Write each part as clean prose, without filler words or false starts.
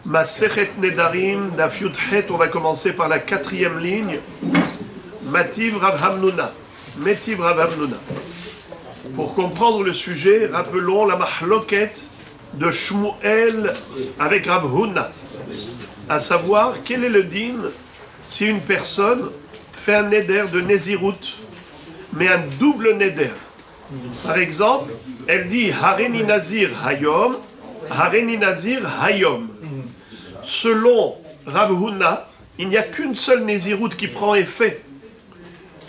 Masechet Nedarim, Daf Yud Het, on va commencer par la 4e ligne. Mativ Rav Hamnuna. Metiv Rav Hamnuna. Pour comprendre le sujet, rappelons la mahloket de Shmuel avec Rav Huna. À savoir, quel est le din si une personne fait un neder de Nézirut, mais un double neder. Par exemple, elle dit Hareni Nazir Hayom, Hareni Nazir Hayom. Selon Rav Huna, il n'y a qu'une seule Nézirut qui prend effet,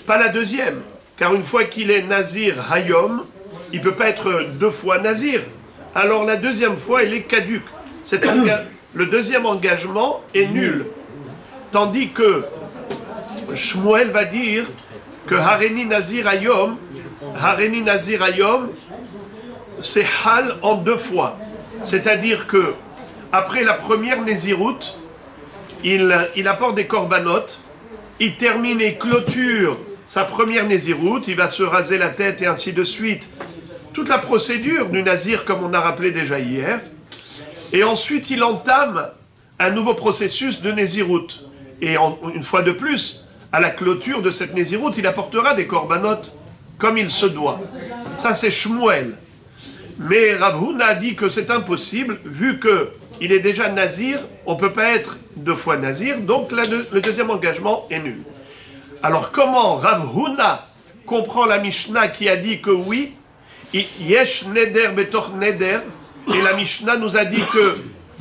pas la deuxième, car une fois qu'il est Nazir Hayom, il ne peut pas être deux fois Nazir. Alors la deuxième fois, il est caduque. Le deuxième engagement est nul. Tandis que Shmuel va dire que Hareni Nazir Hayom, c'est Hal en deux fois. C'est-à-dire que après la première Nézirut, il apporte des corbanotes, il termine et clôture sa première Nézirut, il va se raser la tête et ainsi de suite. Toute la procédure du Nazir, comme on a rappelé déjà hier. Et ensuite, il entame un nouveau processus de Nézirut. Et une fois de plus, à la clôture de cette Nézirut, il apportera des corbanotes comme il se doit. Ça, c'est Shmuel. Mais Rav Huna a dit que c'est impossible, vu qu'il est déjà Nazir, on ne peut pas être deux fois Nazir, donc le deuxième engagement est nul. Alors comment Rav Huna comprend la Mishnah qui a dit que oui, Yesh Neder Betor Neder, et la Mishnah nous a dit que,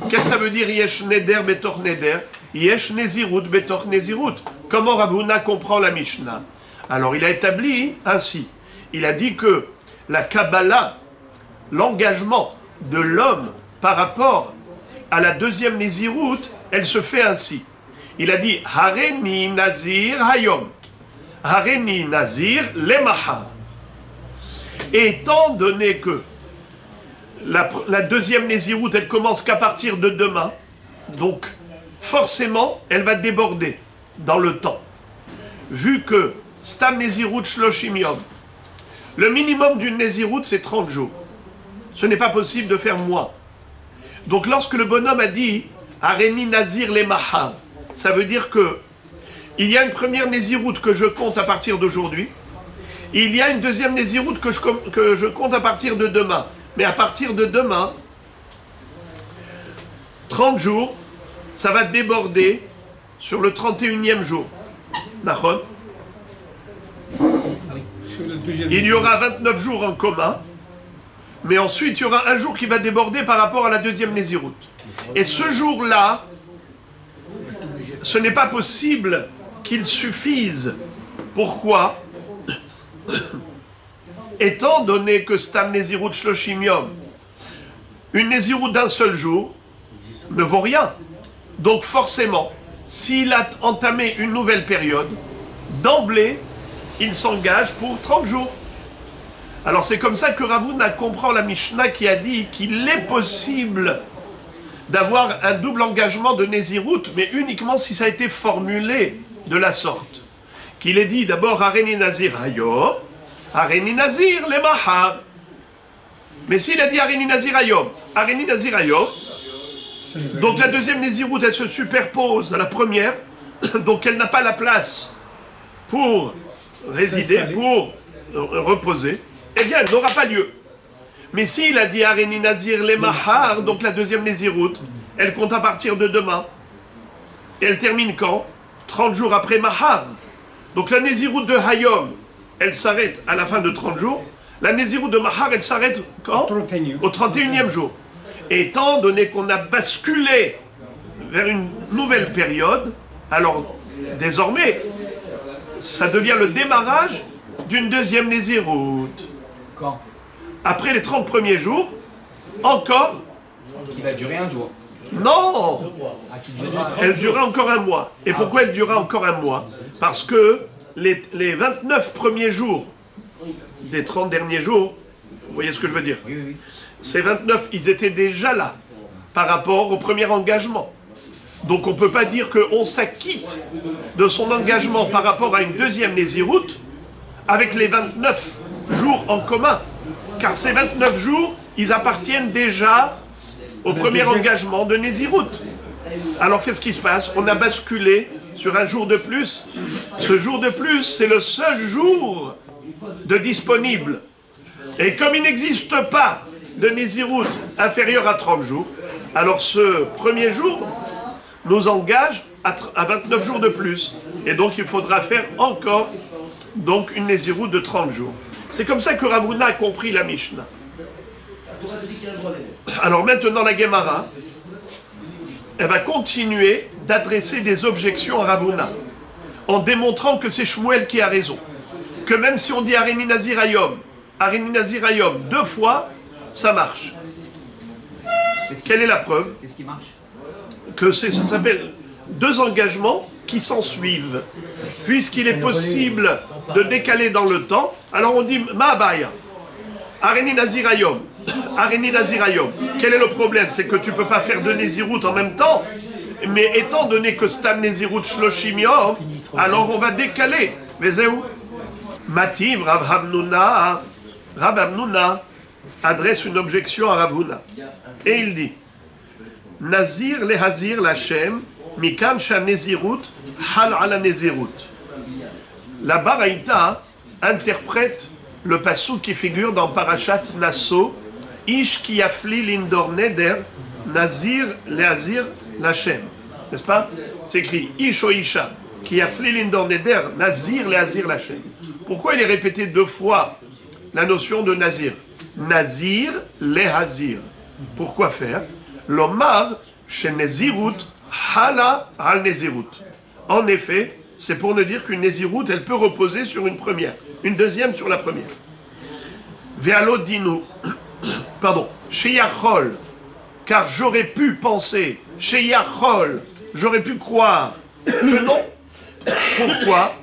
qu'est-ce que ça veut dire Yesh Neder Betor Neder? Yesh Nezirut Betor Nezirut. Comment Rav Huna comprend la Mishnah? Alors il a établi ainsi, il a dit que la Kabbalah, l'engagement de l'homme par rapport à la deuxième Nézirut, elle se fait ainsi. Il a dit Hareni Nazir Hayom, Hareni Nazir Lemaha. Et étant donné que la deuxième Nézirut, elle commence qu'à partir de demain, donc forcément, elle va déborder dans le temps. Vu que Stam Nézirut Shloshim Yom, le minimum d'une Nézirut, c'est 30 jours. Ce n'est pas possible de faire moins. Donc lorsque le bonhomme a dit Hareni Nazir Lemaha, ça veut dire que il y a une première Nézirut que je compte à partir d'aujourd'hui, il y a une deuxième Nézirut que je compte à partir de demain. Mais à partir de demain, 30 jours, ça va déborder sur le 31e jour. Nachon. Il y aura 29 jours en commun, mais ensuite il y aura un jour qui va déborder par rapport à la deuxième Nézirut. Et ce jour-là, ce n'est pas possible qu'il suffise. Pourquoi? Étant donné que Stam Nézirut Shloshim Yom, une Nézirut d'un seul jour, ne vaut rien. Donc forcément, s'il a entamé une nouvelle période, d'emblée, il s'engage pour 30 jours. Alors c'est comme ça que Rav Huna comprend la Mishnah qui a dit qu'il est possible d'avoir un double engagement de Nézirut, mais uniquement si ça a été formulé de la sorte. Qu'il est dit d'abord Hareni Nazir Hayom, Hareni Nazir Lemahar. Mais s'il a dit Hareni Nazir Hayom, donc la deuxième Nézirut, elle se superpose à la première, donc elle n'a pas la place pour résider, pour reposer, eh bien elle n'aura pas lieu. Mais s'il a dit Hareni Nazir Lemahar, donc la deuxième Nézirut, elle compte à partir de demain. Et elle termine quand? 30 jours après Mahar. Donc la Nézirut de Hayom, elle s'arrête à la fin de 30 jours. La Nézirut de Mahar, elle s'arrête quand? Au 31e jour. Et étant donné qu'on a basculé vers une nouvelle période, alors désormais, ça devient le démarrage d'une deuxième Nézirut. Quand? Après les 30 premiers jours, encore. Qui va durer un jour. Non, elle durera encore un mois. Et pourquoi elle durera encore un mois? Parce que les 29 premiers jours des 30 derniers jours, vous voyez ce que je veux dire? Oui. Ces 29, ils étaient déjà là par rapport au premier engagement. Donc on ne peut pas dire qu'on s'acquitte de son engagement par rapport à une deuxième Nézirut avec les 29 jours en commun. Car ces 29 jours, ils appartiennent déjà au premier engagement de Nézirut. Alors qu'est-ce qui se passe? On a basculé sur un jour de plus. Ce jour de plus, c'est le seul jour de disponible. Et comme il n'existe pas de Nézirut inférieur à 30 jours, alors ce premier jour nous engage à 29 jours de plus. Et donc il faudra faire encore donc une Nézirut de 30 jours. C'est comme ça que Rav Huna a compris la Mishnah. Alors maintenant la Gemara, elle va continuer d'adresser des objections à Rav Huna, en démontrant que c'est Shmuel qui a raison. Que même si on dit Areni Nazir Ayom 2 fois, ça marche. Quelle est la preuve? Qu'est-ce qui marche? Que ça s'appelle 2 engagements qui s'en suivent. Puisqu'il est possible de décaler dans le temps, alors on dit Ma'abaya, Areni Nazir Ayom. Areni Nazir Ayom. Quel est le problème? C'est que tu ne peux pas faire 2 Nézirut en même temps. Mais étant donné que Stam Nézirut Shloshim Yom, alors on va décaler. Mais c'est où? Mativ Rav Hamnuna adresse une objection à Rav Huna. Et il dit Nazir lehazir lachem mikan sha Nézirut hal ala Nézirut. La Baraïta interprète le passou qui figure dans Parashat Nasso, Ish ki yafli lindor neder, Nazir lehazir lachem. N'est-ce pas? C'est écrit Ish o Isha qui yafli lindor neder, Nazir lehazir lachem. Pourquoi il est répété 2 fois la notion de Nazir? Nazir lehazir. Pourquoi faire? L'omar chez Nézirut hala al Nézirut. En effet, c'est pour ne dire qu'une Nézirut, elle peut reposer sur une première, une deuxième sur la première. Ve'alo dinu, pardon, sheyachol, car j'aurais pu penser, sheyachol, j'aurais pu croire que non. Pourquoi?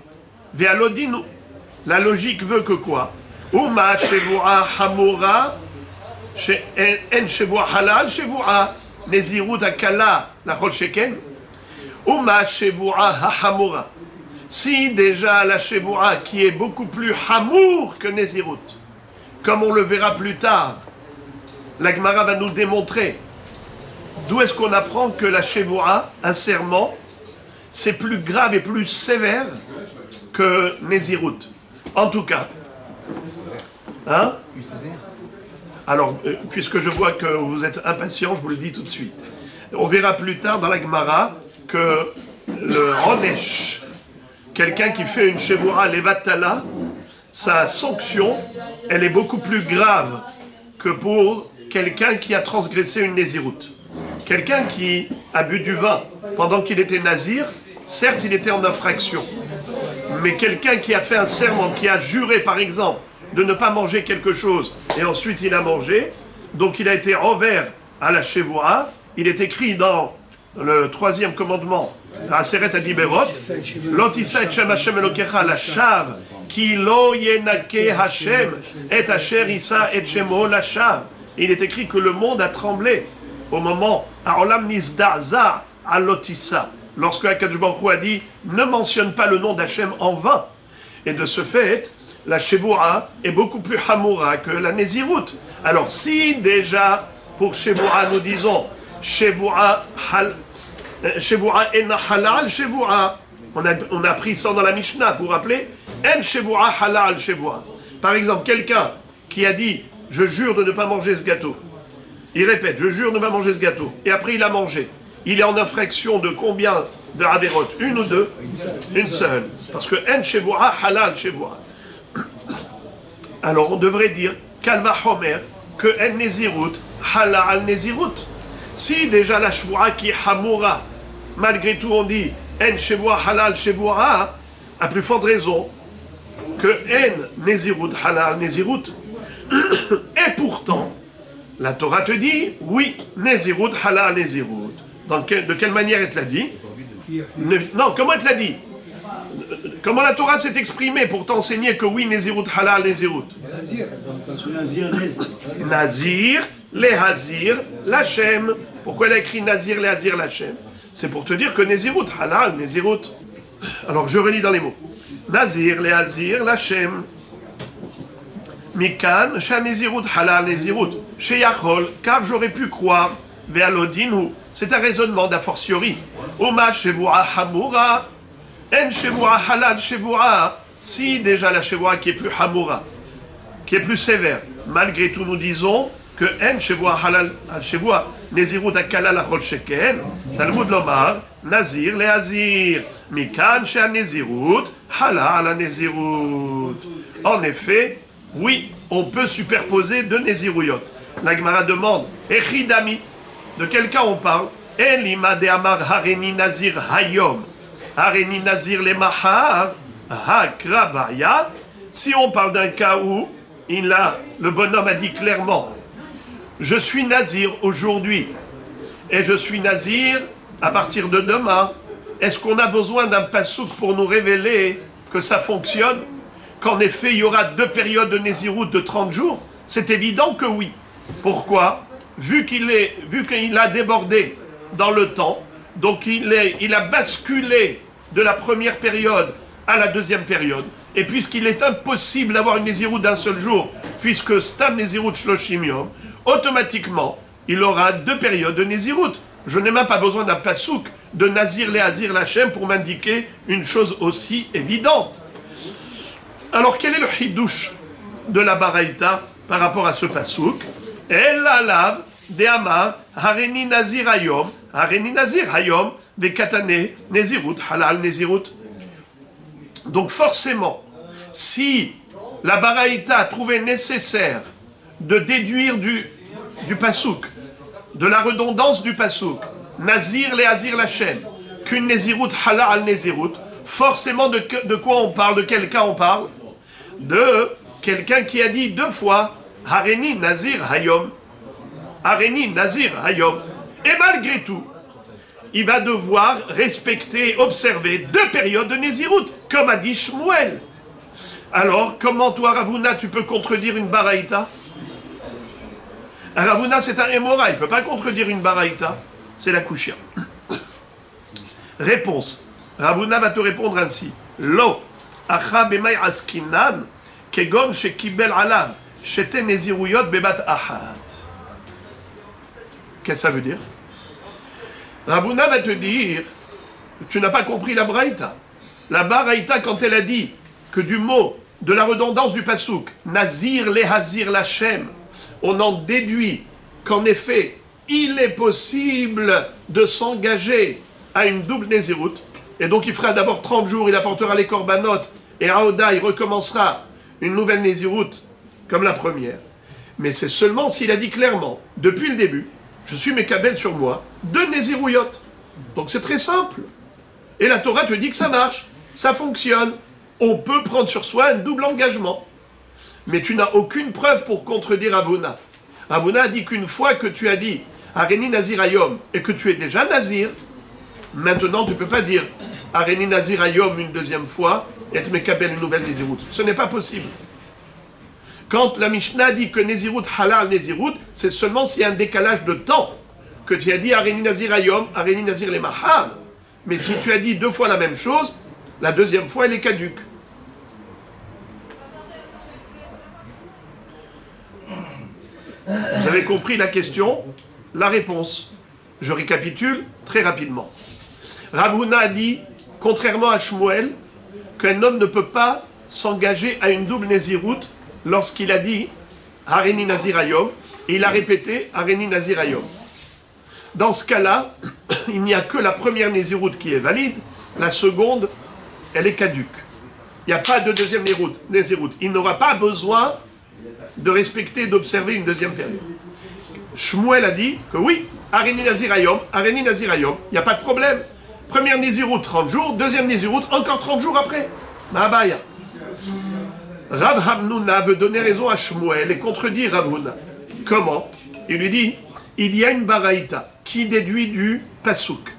Ve'alo dinu. La logique veut que quoi? Uma shevua hamura, en shevua halal, shevua Nézirut akala, la chol sheken. Uma shevua hamura. Si déjà la Shevoura qui est beaucoup plus hamour que Nézirut, comme on le verra plus tard, la Gemara va nous démontrer d'où est-ce qu'on apprend que la Shevoura, un serment, c'est plus grave et plus sévère que Nézirut. En tout cas, hein? Alors, puisque je vois que vous êtes impatient, je vous le dis tout de suite. On verra plus tard dans la Gemara que le Ronesh, quelqu'un qui fait une Shevoura Levatala, sa sanction, elle est beaucoup plus grave que pour quelqu'un qui a transgressé une Nézirut. Quelqu'un qui a bu du vin pendant qu'il était Nazir, certes il était en infraction. Mais quelqu'un qui a fait un serment, qui a juré par exemple de ne pas manger quelque chose, et ensuite il a mangé, donc il a été envers à la Shevoura, il est écrit dans le 3e commandement, Aseret Adiberot, Lotissa et Shem Hashem Elokecha, la shav, ki lo yenake Hashem, et Asher Issa et Shemo la shav. Il est écrit que le monde a tremblé au moment, Aolam Nizdaza à Lotissa, lorsque Akadosh Baruch Hu a dit, ne mentionne pas le nom d'Hachem en vain. Et de ce fait, la Shevoura est beaucoup plus hamoura que la Nézirut. Alors si déjà, pour Shevoura, nous disons, Shevoura ena halal Shevoura. On a pris ça dans la Mishnah pour rappeler en Shevoura halal Shevoura. Par exemple, quelqu'un qui a dit je jure de ne pas manger ce gâteau. Il répète je jure de ne pas manger ce gâteau. Et après il a mangé. Il est en infraction de combien de Averot? 1 ou 2? Une seule. Parce que en Shevoura halal Shevoura. Alors on devrait dire Kalva Homer que en Nézirut halal Nézirut. Si déjà la Shevoura qui est hamoura, malgré tout on dit en Shevoura halal Shevoura, à plus forte raison que en Nézirut halal Nézirut. Et pourtant, la Torah te dit oui, Nézirut halal Nézirut. De quelle manière elle te l'a dit? Non, comment elle te l'a dit? Comment la Torah s'est exprimée pour t'enseigner que oui, Nézirut halal Nézirut? Nazir, Lehazir, Lachem. Pourquoi elle a écrit Nazir, Lehazir, Lachem? C'est pour te dire que Nézirut halal, Nézirut. Alors je relis dans les mots. Nazir, Lehazir, Lachem. Mikan, Sha Nézirut halal, Nézirut. Sheyachol, car j'aurais pu croire ve'alodinu. C'est un raisonnement d'a fortiori. Oma shevua hamura, en shevua halal shevua. Si déjà la shevua qui est plus hamura, qui est plus sévère, malgré tout nous disons que en shevua halal shevua, nezirut akala lachol sheken, Talmud lomar, nazir leazir, mikan she'an nezirut, halal nezirut. En effet, oui, on peut superposer deux néziruyot. La Gemara demande, Echidami, de quel cas on parle? Elima de amar hareni nazir hayom, hareni nazir le mahar, hakrabaya. Si on parle d'un cas où le bonhomme a dit clairement, je suis nazir aujourd'hui, et je suis nazir à partir de demain, est-ce qu'on a besoin d'un pasouk pour nous révéler que ça fonctionne? Qu'en effet, il y aura deux périodes de Nézirut de 30 jours? C'est évident que oui. Pourquoi? Vu qu'il a débordé dans le temps, donc il a basculé de la première période à la deuxième période. Et puisqu'il est impossible d'avoir une Nézirut d'un seul jour, puisque Stam Nézirut Shloshim Yom, automatiquement, il aura deux périodes de Nézirut. Je n'ai même pas besoin d'un pasouk de Nazir Léazir Lachem pour m'indiquer une chose aussi évidente. Alors, quel est le hidouche de la baraïta par rapport à ce pasouk? El alav de amar hareni nazir hayom vekatane nezirut halal nezirut. Donc forcément, si la baraïta a trouvé nécessaire de déduire du pasouk, de la redondance du pasouk, nazir leazir lachem, qu'une nezirut halal nezirut, forcément de quoi on parle? De quel cas on parle? De quelqu'un qui a dit deux fois Hareni Nazir Hayom. Hareni Nazir Hayom. Et malgré tout, il va devoir respecter, observer deux périodes de Nézirut, comme a dit Shmuel. Alors, comment toi, Ravuna, tu peux contredire une baraïta? Ravuna, c'est un émora, il ne peut pas contredire une baraïta. C'est la kushia. Réponse. Ravuna va te répondre ainsi. Lo. Acha b'may askinan kegon shekibel alav shete neziruyot bebat ahad. Qu'est-ce que ça veut dire? Ravuna va te dire, tu n'as pas compris la braïta. La baraïta, quand elle a dit que du mot, de la redondance du pasouk, nazir lehazir lachem, on en déduit qu'en effet, il est possible de s'engager à une double nézirut. Et donc il fera d'abord 30 jours, il apportera les korbanot, et à Oda, il recommencera une nouvelle Nézirut, comme la première. Mais c'est seulement s'il a dit clairement, depuis le début, je suis Mekabel sur moi, deux Néziruyot. Donc c'est très simple. Et la Torah te dit que ça marche, ça fonctionne. On peut prendre sur soi un double engagement. Mais tu n'as aucune preuve pour contredire Ravuna. Ravuna a dit qu'une fois que tu as dit Hareni Nazir Hayom, et que tu es déjà Nazir, maintenant, tu ne peux pas dire Hareni Nazir Hayom une deuxième fois et te mekabel une nouvelle Nézirut. Ce n'est pas possible. Quand la Mishnah dit que Nézirut halal Nézirut, c'est seulement s'il y a un décalage de temps. Que tu as dit Hareni Nazir Hayom, Hareni Nazir les Mahar. Mais si tu as dit deux fois la même chose, la deuxième fois elle est caduque. Vous avez compris la question? La réponse. Je récapitule très rapidement. Ravuna a dit, contrairement à Shmuel, qu'un homme ne peut pas s'engager à une double Nézirut lorsqu'il a dit Hareni Nazir Hayom, et il a répété Hareni Nazir Hayom. Dans ce cas-là, il n'y a que la première Nézirut qui est valide, la seconde, elle est caduque. Il n'y a pas de deuxième Nézirut. Il n'aura pas besoin de respecter, d'observer une deuxième période. Shmuel a dit que oui, Hareni Nazir Hayom, Hareni Nazir Hayom, il n'y a pas de problème. Première Nézirut, 30 jours, deuxième Nézirut, encore 30 jours après. Mahabaya. Rav Hamnuna veut donner raison à Shmuel et contredire Ravuna. Comment? Il lui dit, il y a une baraïta qui déduit du pasouk.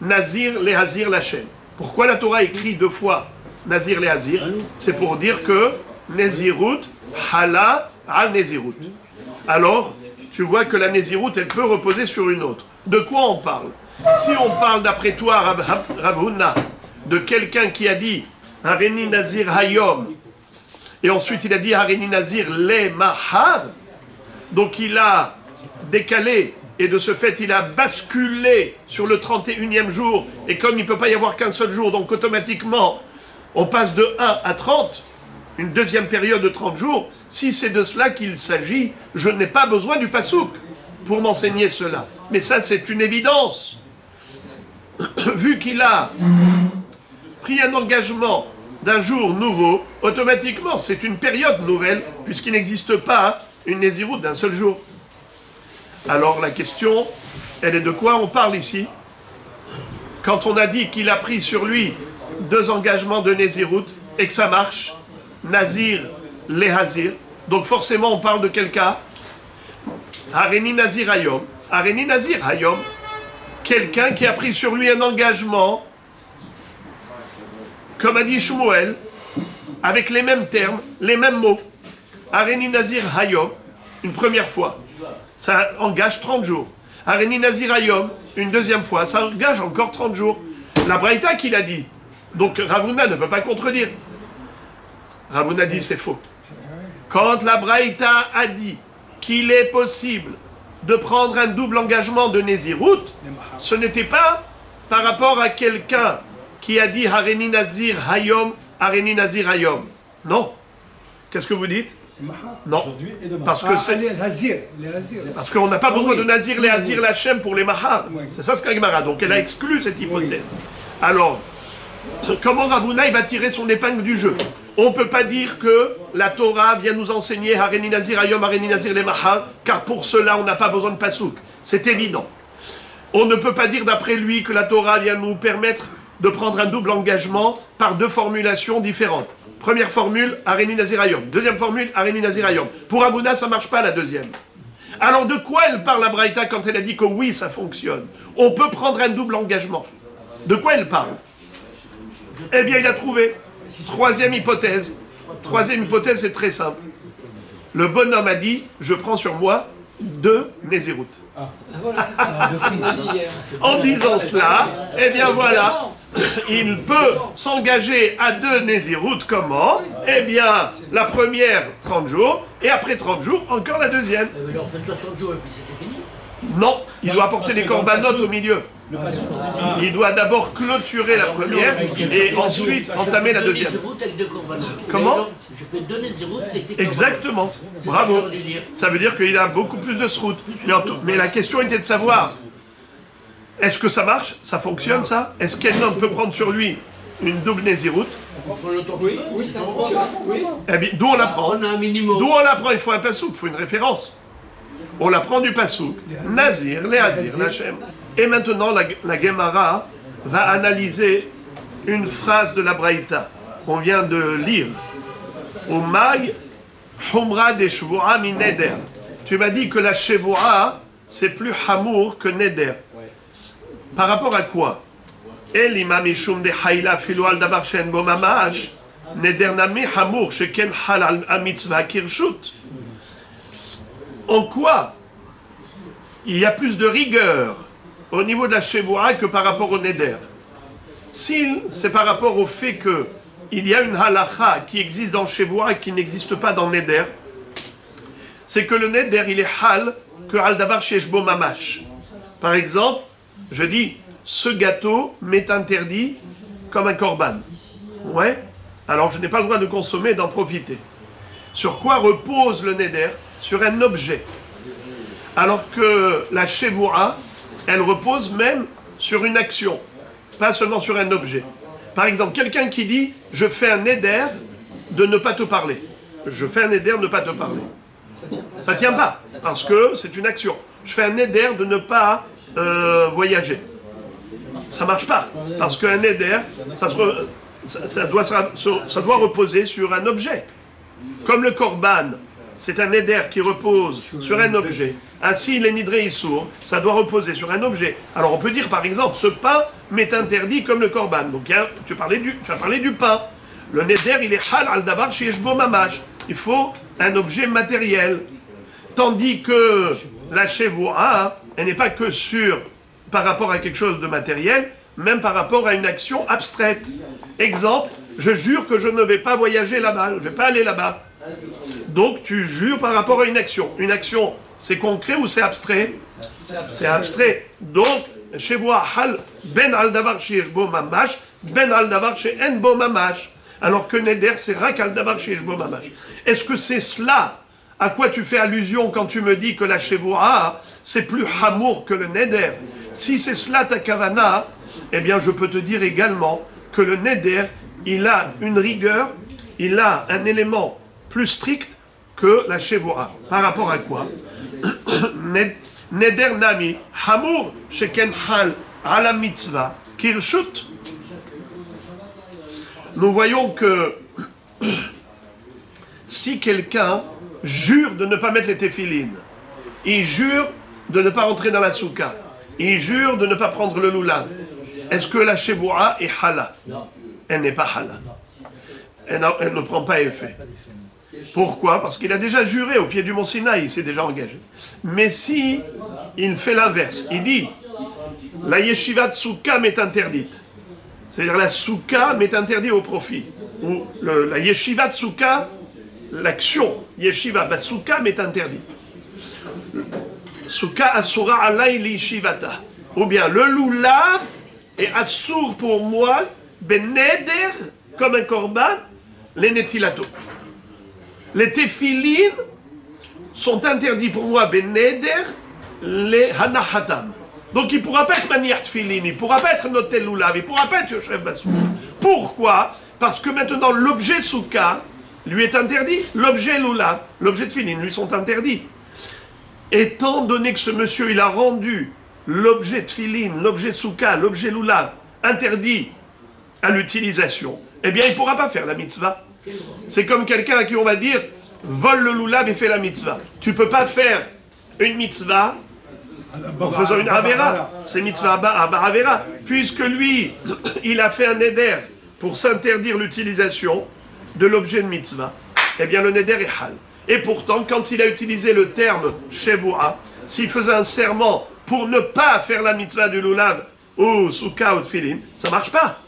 Nazir lehazir lachem. Pourquoi la Torah écrit deux fois Nazir lehazir? C'est pour dire que Nézirut, hala al Nézirut. Alors, tu vois que la Nézirut, elle peut reposer sur une autre. De quoi on parle? Si on parle d'après toi, Ravuna, de quelqu'un qui a dit Hareni Nazir Hayom, et ensuite il a dit Hareni Nazir Le Mahar, donc il a décalé et de ce fait il a basculé sur le 31e jour, et comme il ne peut pas y avoir qu'un seul jour, donc automatiquement on passe de 1 à 30, une deuxième période de 30 jours, si c'est de cela qu'il s'agit, je n'ai pas besoin du pasouk pour m'enseigner cela. Mais ça c'est une évidence. Vu qu'il a pris un engagement d'un jour nouveau, automatiquement c'est une période nouvelle, puisqu'il n'existe pas une Néziroute d'un seul jour. Alors la question, elle est de quoi on parle ici? Quand on a dit qu'il a pris sur lui 2 engagements de Néziroute et que ça marche, Nazir, les Hazir, donc forcément on parle de quel cas? Hareni Nazir Hayom. Hareni Nazir Hayom, quelqu'un qui a pris sur lui un engagement, comme a dit Shmuel, avec les mêmes termes, les mêmes mots. Hareni Nazir Hayom, une première fois, ça engage 30 jours. Hareni Nazir Hayom, une deuxième fois, ça engage encore 30 jours. La Braïta qu'il a dit. Donc Rav Huna ne peut pas contredire. Rav Huna dit c'est faux. Quand la Braïta a dit qu'il est possible de prendre un double engagement de Néziroute, ce n'était pas par rapport à quelqu'un qui a dit Hareni Nazir Hayom, Hareni Nazir Hayom. Non. Qu'est-ce que vous dites? Non. Parce que c'est... Parce qu'on n'a pas besoin de Nazir, les Hazir, l'Hachem pour les Mahar. C'est ça ce qu'a Gemara. Donc elle a exclu cette hypothèse. Alors, comment Rav Huna va tirer son épingle du jeu? On ne peut pas dire que la Torah vient nous enseigner Hareni Nazir Hayom, Hareni Nazir les Mahar, car pour cela on n'a pas besoin de pasouk. C'est évident. On ne peut pas dire d'après lui que la Torah vient nous permettre de prendre un double engagement par 2 formulations différentes. Première formule, Hareni Nazir Hayom. Deuxième formule, Hareni Nazir Hayom. Pour Rav Huna, ça ne marche pas la deuxième. Alors de quoi elle parle la Braïta quand elle a dit que oui, ça fonctionne? On peut prendre un double engagement. De quoi elle parle? Eh bien, il a trouvé. Troisième hypothèse. Troisième hypothèse, c'est très simple. Le bonhomme a dit, je prends sur moi 2 Néziroutes. En disant cela, eh bien voilà, il peut s'engager à 2 Néziroutes. Comment? Eh bien, la première, 30 jours, et après 30 jours, encore la deuxième. Mais on fait 60 jours et puis c'était fini. Non, il doit apporter des corbanotes au milieu. Il doit d'abord clôturer la première et ensuite entamer la deuxième. Comment? Je fais 2 Néziroutes et c'est exactement. Bravo. Ça veut dire qu'il a beaucoup plus de srout. Mais la question était de savoir, est-ce que ça marche? Ça fonctionne ça? Est-ce qu'un homme peut prendre sur lui une double Néziroute? Oui, ça fonctionne. Eh bien, d'où on l'apprend? On a un minimum. D'où on l'apprend? Il faut un pasouk, il faut une référence. On l'apprend du pasouk. Nazir, les Hazir, l'Hachem. Et maintenant, la Gemara va analyser une phrase de la Braïta qu'on vient de lire. Umay humra de shvu'a min neder. Tu m'as dit que la shvu'a, c'est plus hamour que neder. Par rapport à quoi? El imam ishum de hayla filo al davar shen bo mamash, neder nami hamour sheken hal al mitzvah kirshut. En quoi il y a plus de rigueur au niveau de la Shevoua que par rapport au Neder? Si c'est par rapport au fait qu'il y a une halacha qui existe dans Shevoua et qui n'existe pas dans Neder, c'est que le Neder, il est hal que al davar sheshbo mamash. Par exemple, je dis, ce gâteau m'est interdit comme un korban. Ouais. Alors je n'ai pas le droit de consommer, d'en profiter. Sur quoi repose le Neder? Sur un objet. Alors que la Shevoua, elle repose même sur une action, pas seulement sur un objet. Par exemple, quelqu'un qui dit « je fais un Neder de ne pas te parler ». Je fais un Neder de ne pas te parler. Ça ne tient pas, parce que c'est une action. Je fais un Neder de ne pas voyager. Ça ne marche pas, parce qu'un Neder, ça doit reposer sur un objet. Comme le Korban, c'est un Neder qui repose sur un objet. Ainsi, les Nidré Issour, ça doit reposer sur un objet. Alors on peut dire par exemple, ce pain m'est interdit comme le Korban. Donc tu as parlé du pain. Le Neder, il est hal al davar sheyeshbo mamash. Il faut un objet matériel. Tandis que la Shevoua, elle n'est pas que par rapport à quelque chose de matériel, même par rapport à une action abstraite. Exemple, je jure que je ne vais pas voyager là-bas, je ne vais pas aller là-bas. Donc tu jures par rapport à une action. Une action, c'est concret ou c'est abstrait? C'est abstrait. Donc, Shevoa Hal, Ben al Davar Sheyesh Bo Mamash, Ben al Davar She'en Bo Mamash. Alors que Neder, c'est Rak al Davar Sheyesh Bo Mamash. Est-ce que c'est cela à quoi tu fais allusion quand tu me dis que la Shevoa, c'est plus Hamour que le Neder? Si c'est cela ta Kavana, eh bien je peux te dire également que le Neder, il a une rigueur, il a un élément plus strict que la Shevoa. Par rapport à quoi? Neder Nami, Hamour, Sheken Hal, Ala Mitzvah, Kirshut. Nous voyons que si quelqu'un jure de ne pas mettre les téphilines, il jure de ne pas rentrer dans la souka, il jure de ne pas prendre le lulav, est-ce que la Shevoa est hala? Elle n'est pas hala. Elle ne prend pas effet. Pourquoi? Parce qu'il a déjà juré au pied du mont Sinaï, il s'est déjà engagé. Mais si il fait l'inverse, il dit la yeshiva de souka m'est interdite, c'est-à-dire la souka m'est interdite au profit, ou la yeshiva de souka, l'action yeshiva basouka m'est interdite. Souka asura alay li yeshivata. Ou bien le lulav est assour pour moi, ben neder, comme un korban, les netilato. Les téphilines sont interdits pour moi, ben neder, les hanahatam. Donc il ne pourra pas être maniach tefilin, il ne pourra pas être notel lulav, il ne pourra pas être yoshev basouka. Pourquoi? Parce que maintenant l'objet souka lui est interdit, l'objet lulav, l'objet tefilin lui sont interdits. Étant donné que ce monsieur, il a rendu l'objet tefilin, l'objet souka, l'objet lulav interdit à l'utilisation, eh bien il ne pourra pas faire la mitzvah. C'est comme quelqu'un à qui on va dire, vole le lulav et fait la mitzvah. Tu ne peux pas faire une mitzvah en faisant une avera. C'est mitzvah avera. Puisque lui, il a fait un neder pour s'interdire l'utilisation de l'objet de mitzvah, eh bien le neder est hal. Et pourtant, quand il a utilisé le terme Shevoa, s'il faisait un serment pour ne pas faire la mitzvah du lulav ou souka ou tefilin, ça ne marche pas.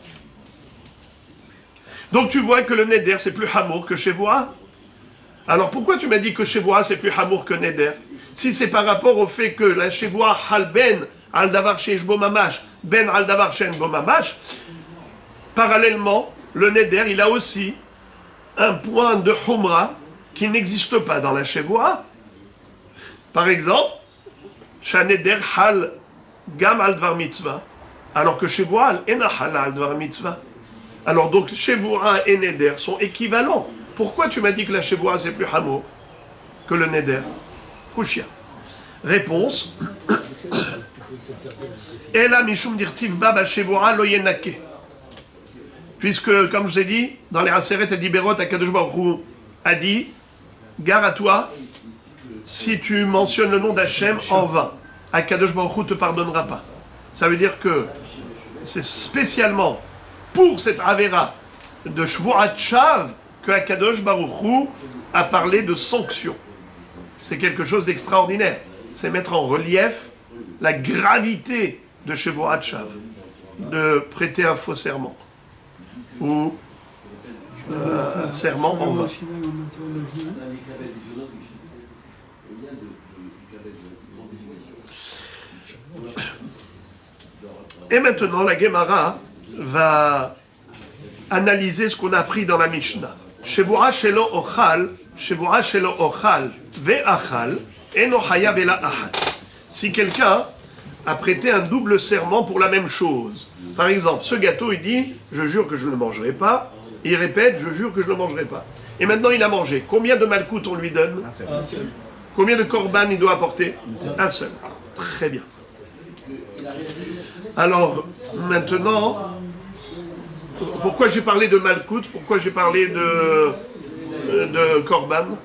Donc tu vois que le neder c'est plus hamour que Shevoa. Alors pourquoi tu m'as dit que Shevoa c'est plus hamour que neder? Si c'est par rapport au fait que la Shevoa hal ben al davar sheish bo mamash, ben al davar shein bo mamash, parallèlement, le neder il a aussi un point de humra qui n'existe pas dans la Shevoa. Par exemple, Shaneder hal gam al dvar mitzvah, alors que Shevoa al ena hal al dvar mitzvah. Alors donc Shevoa et Neder sont équivalents. Pourquoi tu m'as dit que la Shevoa c'est plus hamour que le Neder? Kushia. Réponse. Ela mishum dirtiv baba Shevoa lo yenake. Puisque, comme je vous ai dit, dans les Aseret et Diberot, Akadosh Baruch Hu a dit, gare à toi, si tu mentionnes le nom d'Hachem en vain, Akadosh Baruch Hu ne te pardonnera pas. Ça veut dire que c'est spécialement pour cette Avera de Shvuat Shav que Akadosh Baruch Hu a parlé de sanction. C'est quelque chose d'extraordinaire. C'est mettre en relief la gravité de Shvuat Shav, de prêter un faux serment ou un serment en vain. Et maintenant, la Gemara va analyser ce qu'on a appris dans la Mishnah. Shevoa shelo ochal ve'achal eno hayav ela achal. Si quelqu'un a prêté un double serment pour la même chose, par exemple, ce gâteau, il dit « je jure que je ne le mangerai pas », il répète « je jure que je ne le mangerai pas ». Et maintenant, il a mangé. Combien de malkout on lui donne? Combien de korban il doit apporter? Un seul. Très bien. Alors, maintenant, pourquoi j'ai parlé de malkout? Pourquoi j'ai parlé de korban?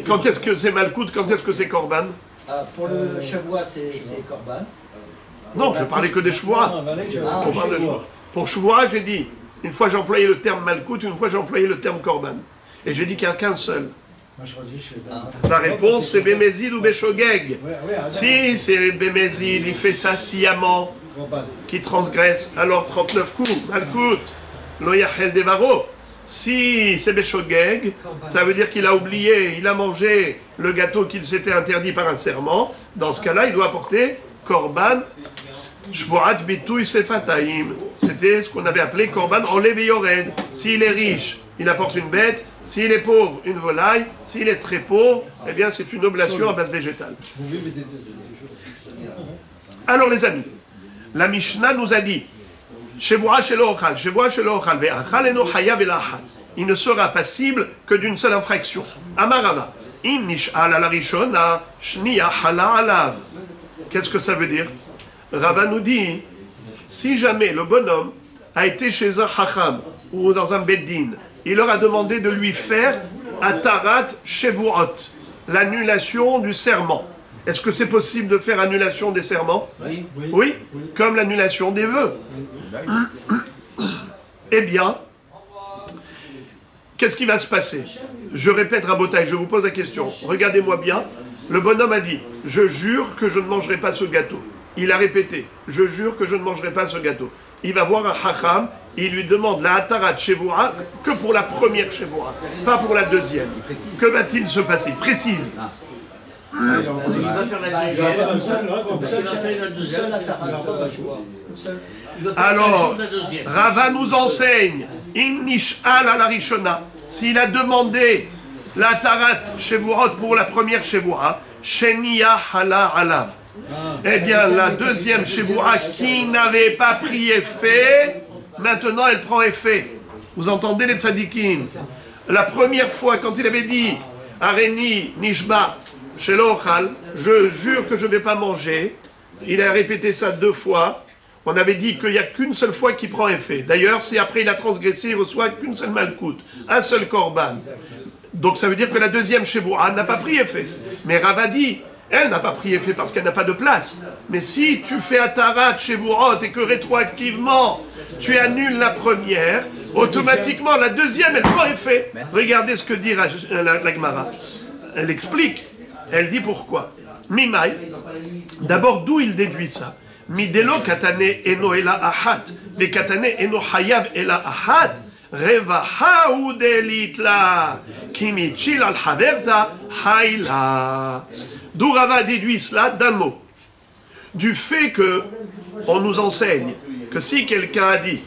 Quand est-ce que c'est malkout? Quand est-ce que c'est korban? Pour le Shevoa, c'est korban. Non, je parlais que des Shevoa. On parle de Shevoa. Pour Shevoa, j'ai dit, une fois j'ai employé le terme malkout, une fois j'ai employé le terme korban. Et j'ai dit qu'il n'y a qu'un seul. La réponse, c'est Bémézid ou Béchogeg. Si c'est Bémézid, il fait ça sciemment, qui transgresse, alors 39 coups, malkout, lo yachel devaro. Si c'est Béchogeg, ça veut dire qu'il a oublié, il a mangé le gâteau qu'il s'était interdit par un serment. Dans ce cas-là, il doit apporter Korban Shvoat Bitouy Sefataim. C'était ce qu'on avait appelé Korban Olev Yored. S'il est riche, il apporte une bête. S'il est pauvre, une volaille. S'il est très pauvre, eh bien c'est une oblation à base végétale. Alors les amis, la Mishnah nous a dit il ne sera passible que d'une seule infraction. Amarava. Qu'est-ce que ça veut dire? Rava nous dit, si jamais le bonhomme a été chez un hacham ou dans un beddin, il leur a demandé de lui faire atarat shevuot, l'annulation du serment. Est-ce que c'est possible de faire annulation des serments? Oui. Oui, comme l'annulation des vœux. Eh bien, qu'est-ce qui va se passer? Je répète, Rabotai, je vous pose la question. Regardez-moi bien. Le bonhomme a dit, je jure que je ne mangerai pas ce gâteau. Il a répété, je jure que je ne mangerai pas ce gâteau. Il va voir un hacham, il lui demande la hatarat shevoura que pour la première shevoura, pas pour la deuxième. Que va-t-il se passer? Précise. Il va faire la deuxième. Alors, Rava nous enseigne, in nish'al ala rishona, s'il a demandé la tarat shevuot pour la première shevoura, sheniya hala alav. Eh bien, la deuxième shevoura qui n'avait pas pris effet, maintenant elle prend effet. Vous entendez les tzadikim? La première fois, quand il avait dit Areni nishba shelochal, je jure que je ne vais pas manger, il a répété ça 2 fois. On avait dit qu'il n'y a qu'une seule fois qui prend effet. D'ailleurs, si après il a transgressé, il reçoit qu'une seule malkout, un seul korban. Donc ça veut dire que la deuxième shevoura n'a pas pris effet. Mais Rava dit, elle n'a pas pris effet parce qu'elle n'a pas de place. Mais si tu fais atarat shevuot et que rétroactivement tu annules la première, automatiquement la deuxième elle prend effet. Regardez ce que dit la Gemara. Elle explique. Elle dit pourquoi. Mimai. D'abord, d'où il déduit ça? Midelo katane eno ela ahat, mais katane eno hayav ela ahat. Revaha udelitla, kimichil al haverta haila. D'où Rava déduit cela d'un mot. Du fait que on nous enseigne que si quelqu'un a dit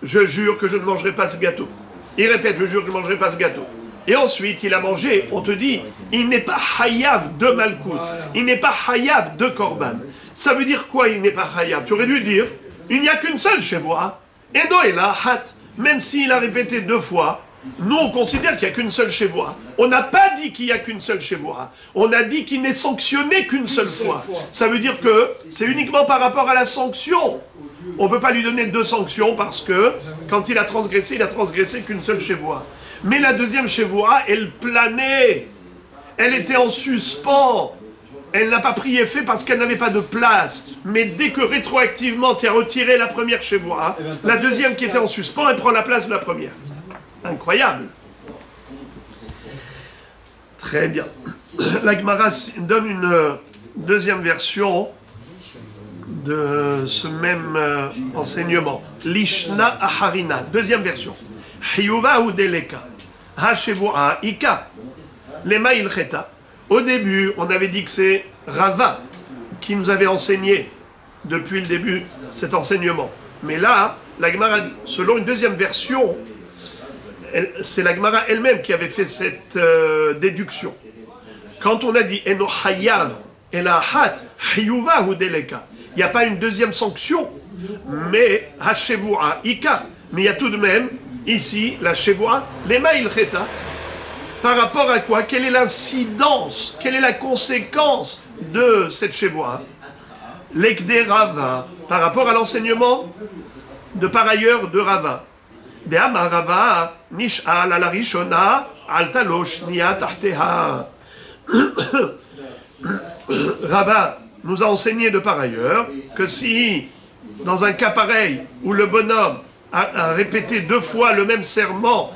je jure que je ne mangerai pas ce gâteau, il répète je jure que je ne mangerai pas ce gâteau, et ensuite il a mangé, on te dit il n'est pas hayav de malkout, il n'est pas hayav de korban. Ça veut dire quoi il n'est pas hayav? Tu aurais dû dire il n'y a qu'une seule shevoura, et non il a hat. Même s'il a répété 2 fois, nous on considère qu'il n'y a qu'une seule shevoura. On n'a pas dit qu'il n'y a qu'une seule shevoura. On a dit qu'il n'est sanctionné qu'une seule fois. Ça veut dire que c'est uniquement par rapport à la sanction. On ne peut pas lui donner 2 sanctions parce que quand il a transgressé qu'une seule shevoura. Mais la deuxième shevoura, elle planait. Elle était en suspens. Elle n'a pas pris effet parce qu'elle n'avait pas de place. Mais dès que rétroactivement tu as retiré la première shevoura, la deuxième qui était en suspens, elle prend la place de la première. Incroyable. Très bien. La Gemara donne une deuxième version de ce même enseignement. Lishna Aharina, deuxième version. Hiyuva ou Deleka. Hashevoura Ika. Lema Ilcheta. Au début, on avait dit que c'est Rava qui nous avait enseigné depuis le début cet enseignement. Mais là, la Gemara, selon une deuxième version, c'est la Gemara elle-même qui avait fait cette déduction. Quand on a dit Eno Hayav Elahat Hiyuva ou Deleka, il n'y a pas une deuxième sanction, mais Hashevua Ika. Mais il y a tout de même ici la Shevua, Lema Ilcheta. Par rapport à quoi? Quelle est l'incidence? Quelle est la conséquence de cette shevoura? L'ekde Rava, par rapport à l'enseignement de par ailleurs de Rava. De Amar Rava, nish'al ala rishona, al talosh niya tahteha. Rava nous a enseigné de par ailleurs que si, dans un cas pareil, où le bonhomme a répété 2 fois le même serment,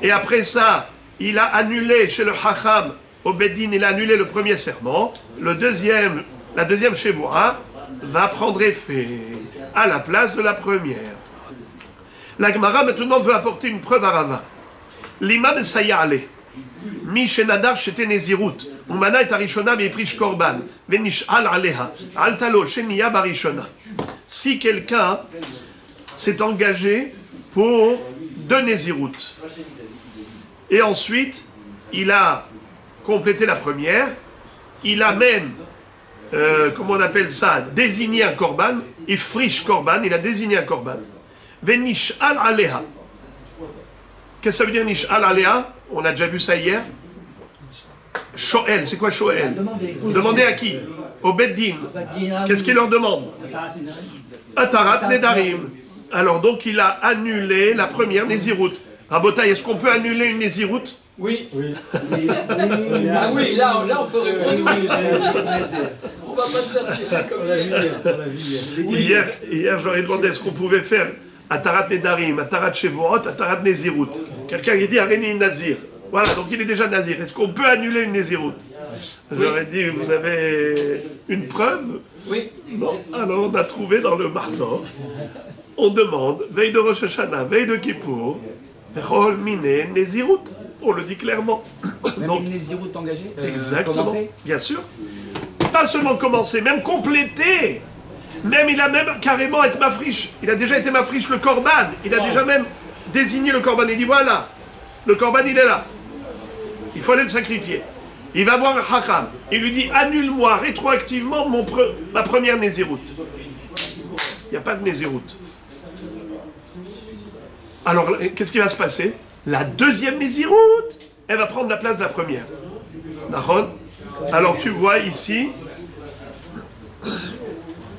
et après ça, il a annulé chez le Hacham, au Beddin, il a annulé le premier serment. La deuxième shevoura va prendre effet à la place de la première. La Gemara maintenant veut apporter une preuve à Rava. L'imam Sayale, Mi Shenadar Shete Nezirut, Umana et Arishona Beifrish Korban, Venishal Aleha, Altalo Shenia Barishona. Si quelqu'un s'est engagé pour 2 Nézirut, et ensuite il a complété la première, il a même, comment on appelle ça, désigné un Korban, Ifrish Korban, il a désigné un Korban, Venishal Aleha. Qu'est-ce que ça veut dire Nishal Aleha? On a déjà vu ça hier. Shoel, c'est quoi Shoel? Demander à qui? Au Beddin. Qu'est-ce qu'il leur demande? Atarat Nedarim. Alors donc il a annulé la première Nézirut. Rabotaï, est-ce qu'on peut annuler une Nézirut? Oui. Ah oui, là on peut répondre. On va pas se faire tirer comme Hier j'aurais demandé est-ce qu'on pouvait faire Atarat Nedarim, Atarat Shevuot, Atarat Nézirut. Quelqu'un qui dit Areni Nazir. Voilà, donc il est déjà Nazir. Est-ce qu'on peut annuler une Nézirut? J'aurais dit, vous avez une preuve? Oui. Non. Alors on a trouvé dans le Marzor, on demande, veille de Rosh Hashanah, veille de Kippour, Chol Miné Nézirut. On le dit clairement. Même Donc, une Nézirut engagée exactement, commencer. bien sûr. Pas seulement commencer, même compléter. Même il a même carrément été mafriche. Il a déjà été mafriche le Korban. Il a déjà même désigné le Korban. Il dit voilà, le Korban il est là. Il faut aller le sacrifier. Il va voir un Hakam. Il lui dit annule-moi rétroactivement ma première Nézirut. Il n'y a pas de Nézirut. Alors qu'est-ce qui va se passer? La deuxième Nézirut, elle va prendre la place de la première. D'accord? Alors tu vois ici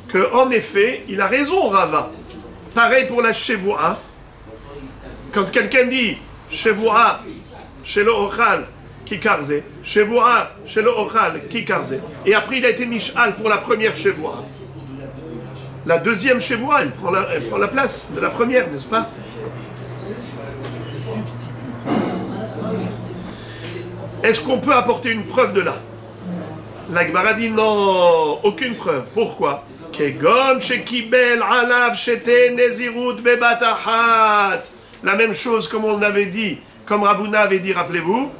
que en effet, il a raison Rava. Pareil pour la Shevoua. Quand quelqu'un dit Shevoua, Shelo Ochal, Kikarze, Shevoua, Shelo Ochal, Kikarze, et après il a été Nishal pour la première Shevoua. La deuxième Shevoua, elle prend la place de la première, n'est-ce pas? Est-ce qu'on peut apporter une preuve de là? La Gemara dit non, aucune preuve. Pourquoi? La même chose comme on avait dit, comme Ravuna avait dit, rappelez-vous,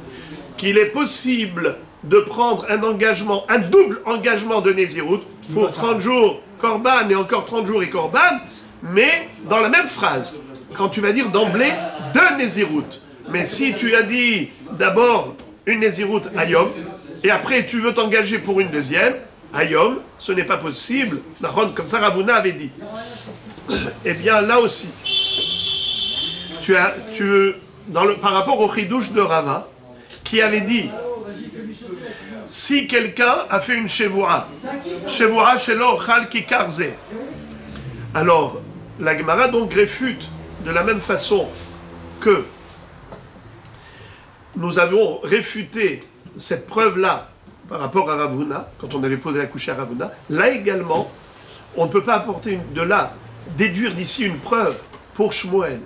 qu'il est possible de prendre un engagement, un double engagement de Nézirut pour 30 jours Korban et encore 30 jours et Korban, mais dans la même phrase, quand tu vas dire d'emblée 2 Nézirut. Mais si tu as dit d'abord une Nézirut Ayom, et après tu veux t'engager pour une deuxième, Ayom, ce n'est pas possible, comme ça Ravuna avait dit. Eh bien là aussi, par rapport au Chidouche de Rava, qui avait dit, si quelqu'un a fait une Shevoua Shelo Ochal Kikarze, alors la Gemara donc réfute de la même façon que nous avons réfuté cette preuve-là par rapport à Ravuna, quand on avait posé la couche à Ravuna. Là également, on ne peut pas apporter de là, déduire d'ici une preuve pour Shmuel,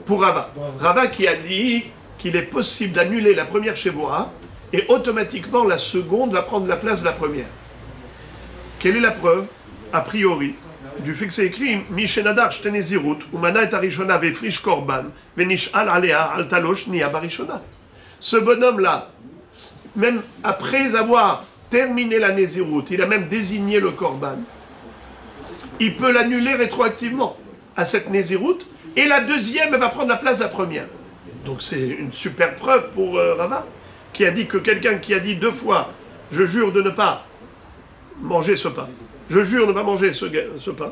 pour Rava. Rava qui a dit qu'il est possible d'annuler la première Shevoua et automatiquement la seconde va prendre la place de la première. Quelle est la preuve, a priori, du fait que c'est écrit Mishenadar Shtenezirut, Umana et Arishona Vefrish Korban, Venishal Alea Altalosh Nia Barishona. Ce bonhomme-là, même après avoir terminé la Nézirut, il a même désigné le Korban, il peut l'annuler rétroactivement à cette Nézirut, et la deuxième, elle va prendre la place de la première. Donc c'est une super preuve pour Rava, qui a dit que quelqu'un qui a dit 2 fois « Je jure de ne pas manger ce pain », « Je jure de ne pas manger ce pain »,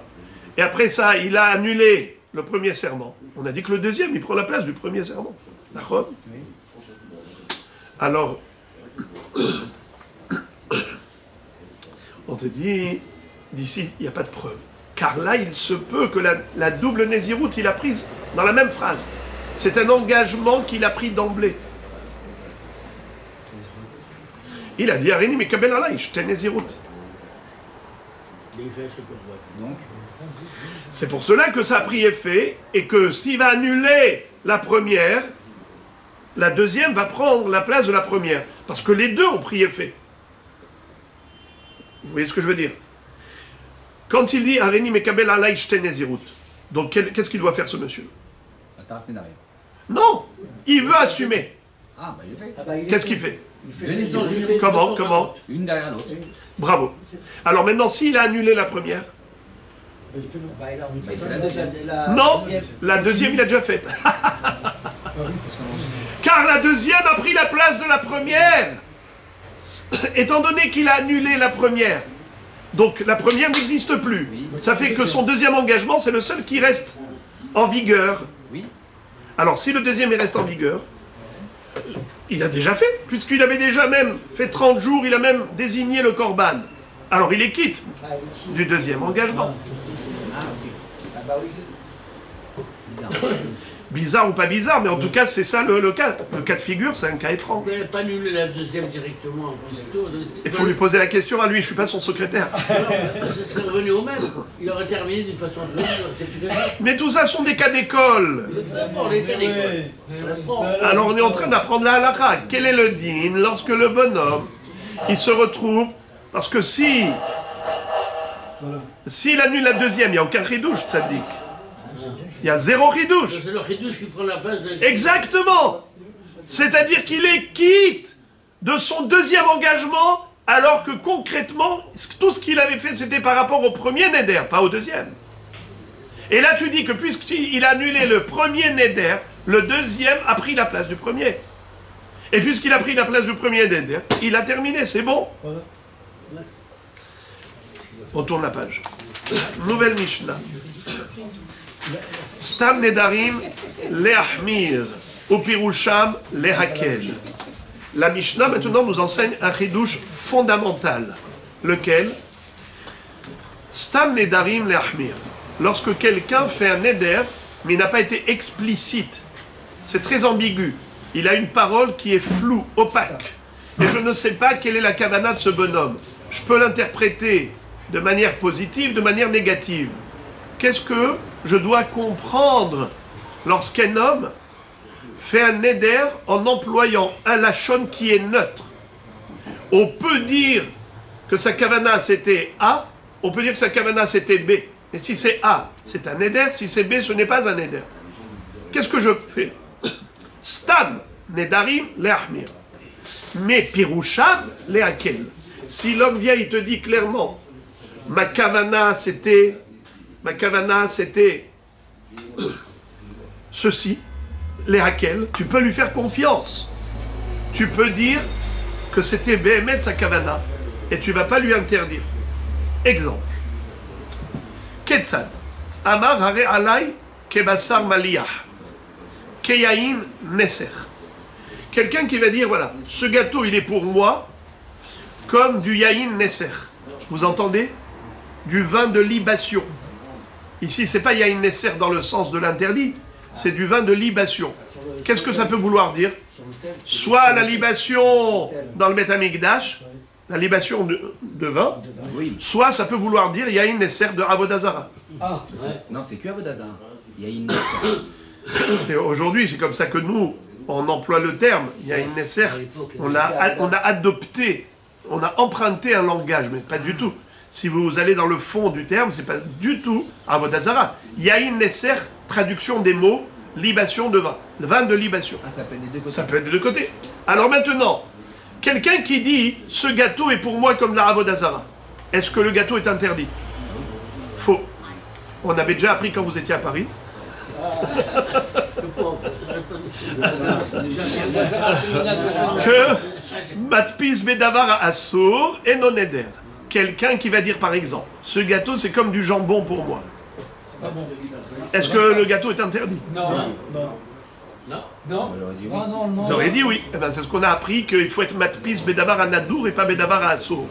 et après ça, il a annulé le premier serment. On a dit que le deuxième, il prend la place du premier serment. D'accord ? Alors, on te dit, d'ici, il n'y a pas de preuve. Car là, il se peut que la double Nézirut, il a prise dans la même phrase. C'est un engagement qu'il a pris d'emblée. Il a dit, Arini, mais Kabel Alay, je t'ai Nézirut. Donc, c'est pour cela que ça a pris effet, et que s'il va annuler la première, la deuxième va prendre la place de la première. Parce que les deux ont pris effet. Vous voyez ce que je veux dire? Quand il dit Areni Mekabel Alay Shte Nezirut, Donc qu'est-ce qu'il doit faire ce monsieur? Attends, derrière. Non, il veut assumer. Ah, bah il le fait. Ah bah, il Qu'est-ce est- qu'il fait? Il fait Deux les naissances, deux. il fait Comment? Une derrière l'autre. Bravo. Alors maintenant, s'il a annulé la première, Bah, il a- Bah, il fait la la- deuxième. non, deuxième. la deuxième, il a déjà faite. Car la deuxième a pris la place de la première. Étant donné qu'il a annulé la première, donc la première n'existe plus. Oui. Ça fait que son deuxième engagement, c'est le seul qui reste en vigueur. Oui. Alors si le deuxième il reste en vigueur, il a déjà fait, puisqu'il avait déjà même fait 30 jours, il a même désigné le korban. Alors il est quitte Ah, oui. du deuxième engagement. Ah, ok. Ah bah oui. Bizarre. Bizarre ou pas bizarre, mais en tout cas c'est ça le cas. Le cas de figure, c'est un cas étrange. Mais elle n'a pas annulé la deuxième directement. Il faut lui poser la question à lui, je suis pas son secrétaire. Ça serait revenu au même. Il aurait terminé d'une façon ou de l'autre. C'est plus grave. Mais tout ça sont des cas d'école. D'abord, les cas d'école. On apprend. Alors on est en train d'apprendre la halakha. Quel est le din lorsque le bonhomme, il se retrouve, parce que s'il annule la deuxième, il n'y a aucun ridouche, tzaddik. Il y a zéro ridouche. C'est le chidouche qui prend la place de... Exactement. C'est-à-dire qu'il est quitte de son deuxième engagement, alors que concrètement, tout ce qu'il avait fait, c'était par rapport au premier neder, pas au deuxième. Et là, tu dis que puisqu'il a annulé le premier neder, le deuxième a pris la place du premier. Et puisqu'il a pris la place du premier neder, il a terminé, c'est bon. On tourne la page. Nouvelle Mishnah. Stam nedarim leachmir, upirusham lehakel. La Mishnah maintenant nous enseigne un chidouche fondamental. Lequel? Stam nedarim leachmir. Lorsque quelqu'un fait un neder, mais il n'a pas été explicite, c'est très ambigu. Il a une parole qui est floue, opaque. Et je ne sais pas quelle est la kavana de ce bonhomme. Je peux l'interpréter de manière positive, de manière négative. Qu'est-ce que je dois comprendre lorsqu'un homme fait un neder en employant un lachon qui est neutre? On peut dire que sa kavana c'était A, on peut dire que sa kavana c'était B. Mais si c'est A, c'est un neder, si c'est B, ce n'est pas un neder. Qu'est-ce que je fais? Stam nedarim leachmir. Mais piroucham lehakel. Si l'homme vient, il te dit clairement, ma kavana c'était ceci, lehakel, tu peux lui faire confiance. Tu peux dire que c'était Behemet sa kavana et tu ne vas pas lui interdire. Exemple. Ketzad. Amar hare alay kebassar maliyah. Keyain neser. Quelqu'un qui va dire, voilà, ce gâteau il est pour moi comme du yaïn neser. Vous entendez? Du vin de libation. Ici, c'est pas yaïn neser dans le sens de l'interdit, c'est du vin de libation. Qu'est-ce que ça peut vouloir dire? Soit la libation dans le Beth Amikdash, la libation de vin, Oui. soit ça peut vouloir dire yaïn neser de Avodazara. Ah, Non, c'est que Avodazar. Il y a une. Aujourd'hui, c'est comme ça que nous, on emploie le terme. Yaïn neser, on a adopté, on a emprunté un langage, mais pas du tout. Si vous allez dans le fond du terme, c'est pas du tout Avodazara. Yaïn neser, traduction des mots, libation de vin. Le vin de libation. Ah, ça peut être des deux côtés. Ça peut être des deux côtés. Alors maintenant, quelqu'un qui dit « ce gâteau est pour moi comme la Avodazara », est-ce que le gâteau est interdit? Faux. On avait déjà appris quand vous étiez à Paris que Matpis Bedavar Assour et non Eder. Quelqu'un qui va dire par exemple, ce gâteau c'est comme du jambon pour moi. Est-ce que le gâteau est interdit? non. Non. On aurait dit oui. Non, non, non. Vous auriez dit oui. Eh ben, c'est ce qu'on a appris, qu'il faut être Matpis Bedavar à Nadour et pas Bedavar à Assour.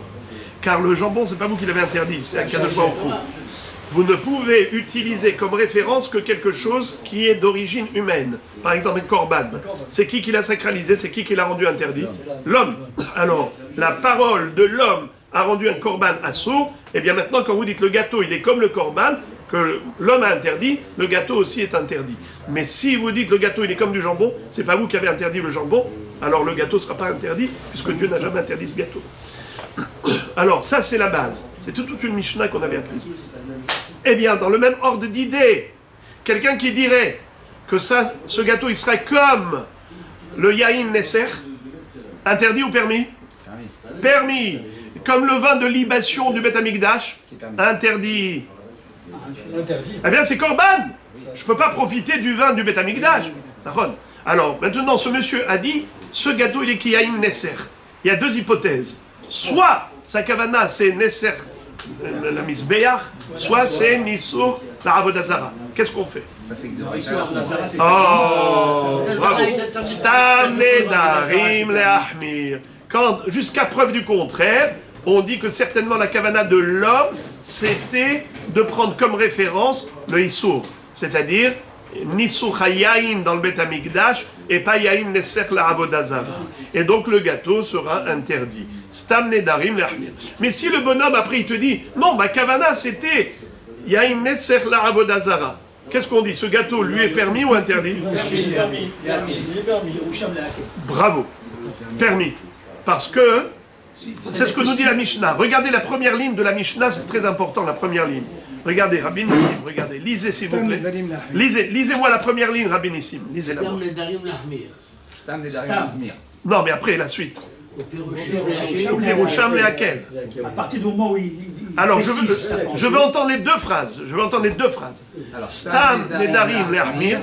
Car le jambon, c'est pas vous qui l'avez interdit, c'est un cas de au fou. Vous ne pouvez utiliser comme référence que quelque chose qui est d'origine humaine. Par exemple, un korban. C'est qui l'a sacralisé? C'est qui l'a rendu interdit? L'homme. Alors, la parole de l'homme a rendu un korban assour. Et bien maintenant, quand vous dites le gâteau, il est comme le korban, que l'homme a interdit, le gâteau aussi est interdit. Mais si vous dites le gâteau, il est comme du jambon, c'est pas vous qui avez interdit le jambon, alors le gâteau ne sera pas interdit, puisque Dieu n'a jamais interdit ce gâteau. Alors, ça c'est la base. C'est toute une Mishnah qu'on avait apprise. Eh bien, dans le même ordre d'idées, quelqu'un qui dirait que ça, ce gâteau, il serait comme le Yahin Nesser, interdit ou permis? Permis. Comme le vin de libation du Beth Amikdash, interdit. Eh bien, c'est Korban. Je ne peux pas profiter du vin du Beth Amikdash. Alors, maintenant, ce monsieur a dit, ce gâteau, il est qui Yahin Nesser. Il y a deux hypothèses. Soit sa kavana, c'est Nesser, la Misbeach, soit c'est Nisur, la Avodazara. Qu'est-ce qu'on fait? Oh, bravo. Stam nedarim leachmir. Quand, jusqu'à preuve du contraire, on dit que certainement la kavana de l'homme, c'était de prendre comme référence le Issour, c'est-à-dire Nisur hayayin dans le Beth Amikdash et pas yayin nesser la avodazara. Et donc le gâteau sera interdit. Stam nedarim leachmir. Mais si le bonhomme après il te dit non, ma kavana c'était yayin nesser la avodazara, qu'est-ce qu'on dit? Ce gâteau lui est permis ou interdit? Bravo, permis. Parce que c'est ce que nous dit la Mishnah. Regardez la première ligne de la Mishnah, c'est très important, la première ligne. Regardez, Rabbi Nissim, regardez, lisez s'il vous plaît. Lisez-moi la première ligne, Rabbi Nissim. Lisez-la. Non, mais après, la suite. Au Piroucham et Hakel. À partir du moment où il alors, je veux entendre les deux phrases. Je veux entendre les deux phrases. Stam nedarim leachmir.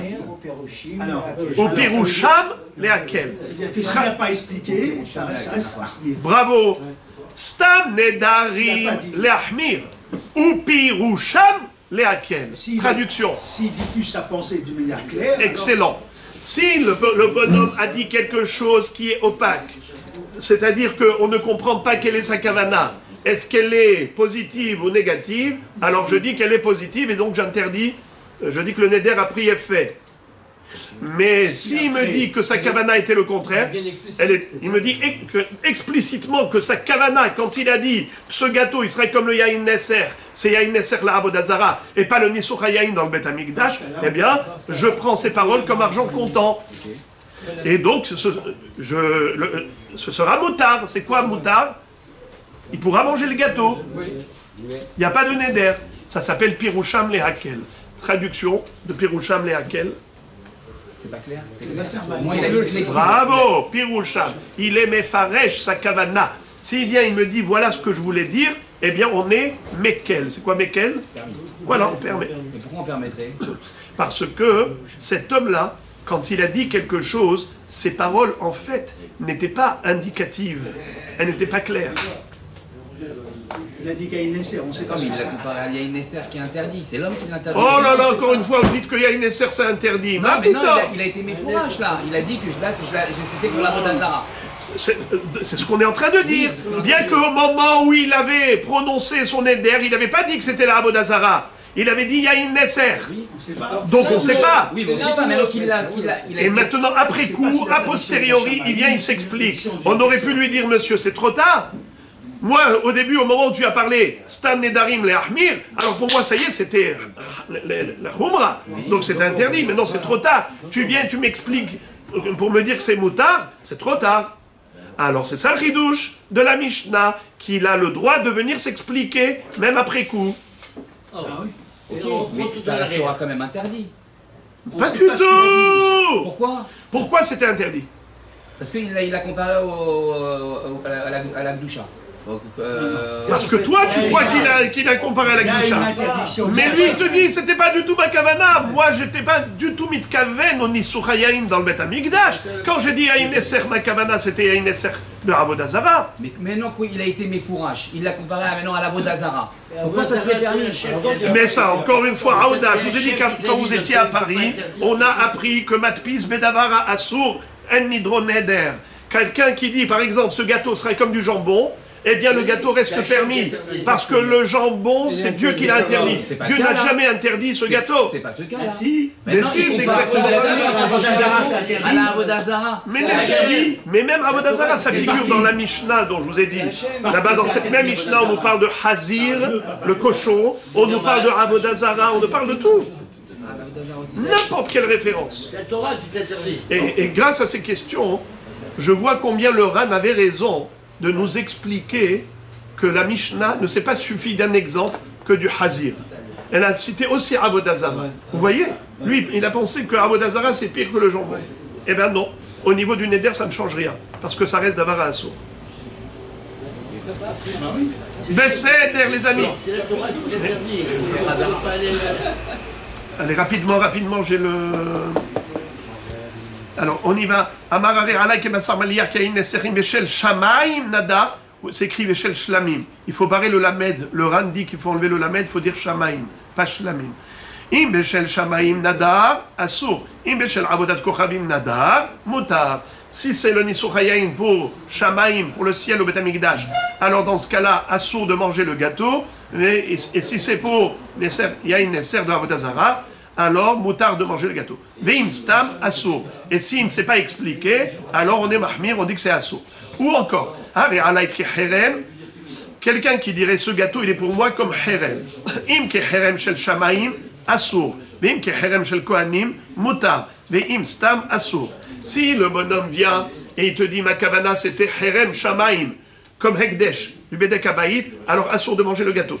Au Piroucham et Hakel. C'est-à-dire que s'il n'a pas expliqué, ça reste ahmir. Bravo. Stam nedarim leachmir. Ou Piroucham et Hakel. Traduction. S'il diffuse sa pensée d'une manière claire. Excellent. Si le bonhomme a dit quelque chose qui est opaque, c'est-à-dire qu'on ne comprend pas quelle est sa kavana, est-ce qu'elle est positive ou négative, alors je dis qu'elle est positive et donc j'interdis, je dis que le neder a pris effet. Mais s'il me dit que sa kavana était le contraire, il me dit explicitement que sa kavana, quand il a dit que ce gâteau il serait comme le Yahin Nesser, c'est Yahin Nesser la Avodazara et pas le Nisur HaYahin dans le Beth Amikdash, eh bien je prends ces paroles comme argent comptant. Et donc ce sera moutard. C'est quoi moutard? Il pourra manger le gâteau. Il n'y a pas de neder. Ça s'appelle Piroucham le Hakel. Traduction de Piroucham le Hakel. C'est pas clair. Au moins, il a dit bravo, Piroucham. Il est mefaresh sa kavana. S'il vient, il me dit voilà ce que je voulais dire, eh bien on est mekel. C'est quoi mekel? Voilà, on permet. Mais pourquoi on permettrait? Parce que cet homme-là, quand il a dit quelque chose, ses paroles, en fait, n'étaient pas indicatives. Elles n'étaient pas claires. Il a dit Yahin Nesser, on sait pas. Il a comparé à Yahin Nesser qui est interdit. C'est l'homme qui l'interdit. Oh là là, encore une fois, vous dites que Yahin Nesser c'est interdit. Non, mais non, il a été méfourage là. Il a dit que là, c'était pour la Vodazara. C'est ce qu'on est en train de dire. Bien qu'au moment où il avait prononcé son éder, il n'avait pas dit que c'était la Avodazara. Il avait dit Yahin Nesser. Oui, on sait pas. Donc on ne sait pas. Oui, on ne sait pas, mais alors qu'il a Et maintenant, après coup, a posteriori, il vient, il s'explique. On aurait pu lui dire, monsieur, c'est trop tard. Moi, au début, au moment où tu as parlé, Stam nedarim le ahmir, alors pour moi, ça y est, c'était la khumra. Donc c'est interdit. Maintenant, c'est trop tard. Tu viens, tu m'expliques pour me dire que c'est moutard, c'est trop tard. Alors c'est ça le chidouche de la Mishnah, qu'il a le droit de venir s'expliquer, même après coup. Ah oui. Ok, mais ça restera quand même interdit. Pas du tout. Pourquoi? Pourquoi c'était interdit? Parce qu'il a comparé à la Gdusha. Parce que toi, tu crois qu'il a comparé à la Gdusha. Mais lui, il te dit, c'était pas du tout ma kavana. Moi, j'étais pas du tout mitkaven au Nisur HaYahin dans le Beth Amikdash. Quand j'ai dit Yahin Nesser, ma kavana, c'était Yahin Nesser de Avodazara. Mais maintenant qu'il a été méfourage, il l'a comparé maintenant à la Vodazara. Pourquoi ça serait permis? Mais ça, encore une fois, Aouda, je vous ai dit quand vous étiez à Paris, on a appris que Matpis Bedavara Assour En Nidro Neder. Quelqu'un qui dit, par exemple, ce gâteau serait comme du jambon, eh bien le gâteau reste permis, parce que le jambon, c'est Dieu qui l'a interdit. Dieu n'a jamais interdit ce gâteau. C'est pas ce cas-là. Mais si, c'est exactement à la Avodazara. Mais même Avodazara, ça figure dans la Mishnah dont je vous ai dit. Là-bas, dans cette même Mishnah, on nous parle de Hazir, le cochon, on nous parle de Avodazara, on nous parle de tout. N'importe quelle référence. La Torah qui t'interdit. Et grâce à ces questions, je vois combien le Ran avait raison de nous expliquer que la Mishnah ne s'est pas suffi d'un exemple que du Hazir. Elle a cité aussi Avodazara. Vous voyez? Lui, il a pensé que Avodazara c'est pire que le jambon. Eh bien non. Au niveau du Neder, ça ne change rien. Parce que ça reste d'Avara Assour. Besséder, les amis. Allez, rapidement, j'ai le... Alors, on y va. C'est écrit Veshel Shlamim. Il faut barrer le Lamed. Le Ran dit qu'il faut enlever le Lamed, il faut dire Shamaim, pas Shlamim. Im Beshel Shamaim Nadar, Assour. Im Beshel Avodat Kochavim Nadar, Mutar. Si c'est le Nisuchayain pour Shamaim, pour le ciel au Beth Amikdash, alors dans ce cas-là, Assour de manger le gâteau. Et si c'est pour Yain Nesser de Avodazara, alors Mutar de manger le gâteau. Veim Stam, Assour. Et s'il ne s'est pas expliqué, alors on est Mahmir, on dit que c'est Assour. Ou encore, quelqu'un qui dirait ce gâteau il est pour moi comme Herem. Im ke Herem shel Shamaim, Assour. Veim ke Herem shel Kohanim, Mutar. Veim Stam, Assour. Si le bonhomme vient et il te dit ma kavana c'était Herem Shamaim, comme Hekdesh, du Bedek Abayit, alors Assour de manger le gâteau.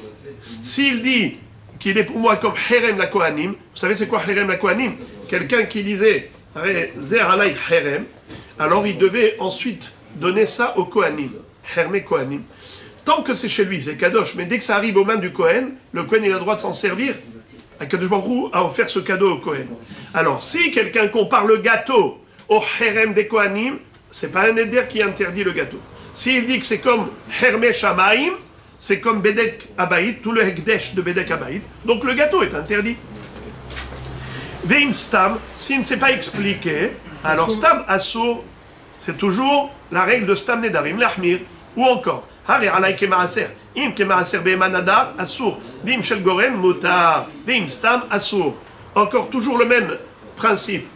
S'il dit qu'il est pour moi comme Herem la Kohanim, vous savez c'est quoi Herem la Kohanim? Quelqu'un qui disait Zer alay Herem, alors il devait ensuite donner ça au Kohanim, Hermé Kohanim. Tant que c'est chez lui, c'est Kadosh, mais dès que ça arrive aux mains du Kohen, le Kohen il a le droit de s'en servir. Kadosh Baruch Hu a offert ce cadeau au Kohen. Alors si quelqu'un compare le gâteau au Herem des Kohanim, c'est pas un éder qui interdit le gâteau. S'il dit que c'est comme Hermé Shamaim, c'est comme Bedek Abayit, tout le Hekdesh de Bedek Abayit, donc le gâteau est interdit. Veim Stam, s'il ne s'est pas expliqué, alors Stam Assour, c'est toujours la règle de Stam Nedarim, l'Ahmir, ou encore, Hare alay kemaaser, im kemaaser be'eman nadar, Assour, vim shel goren, mutar, vim Stam Assour. Encore toujours le même principe.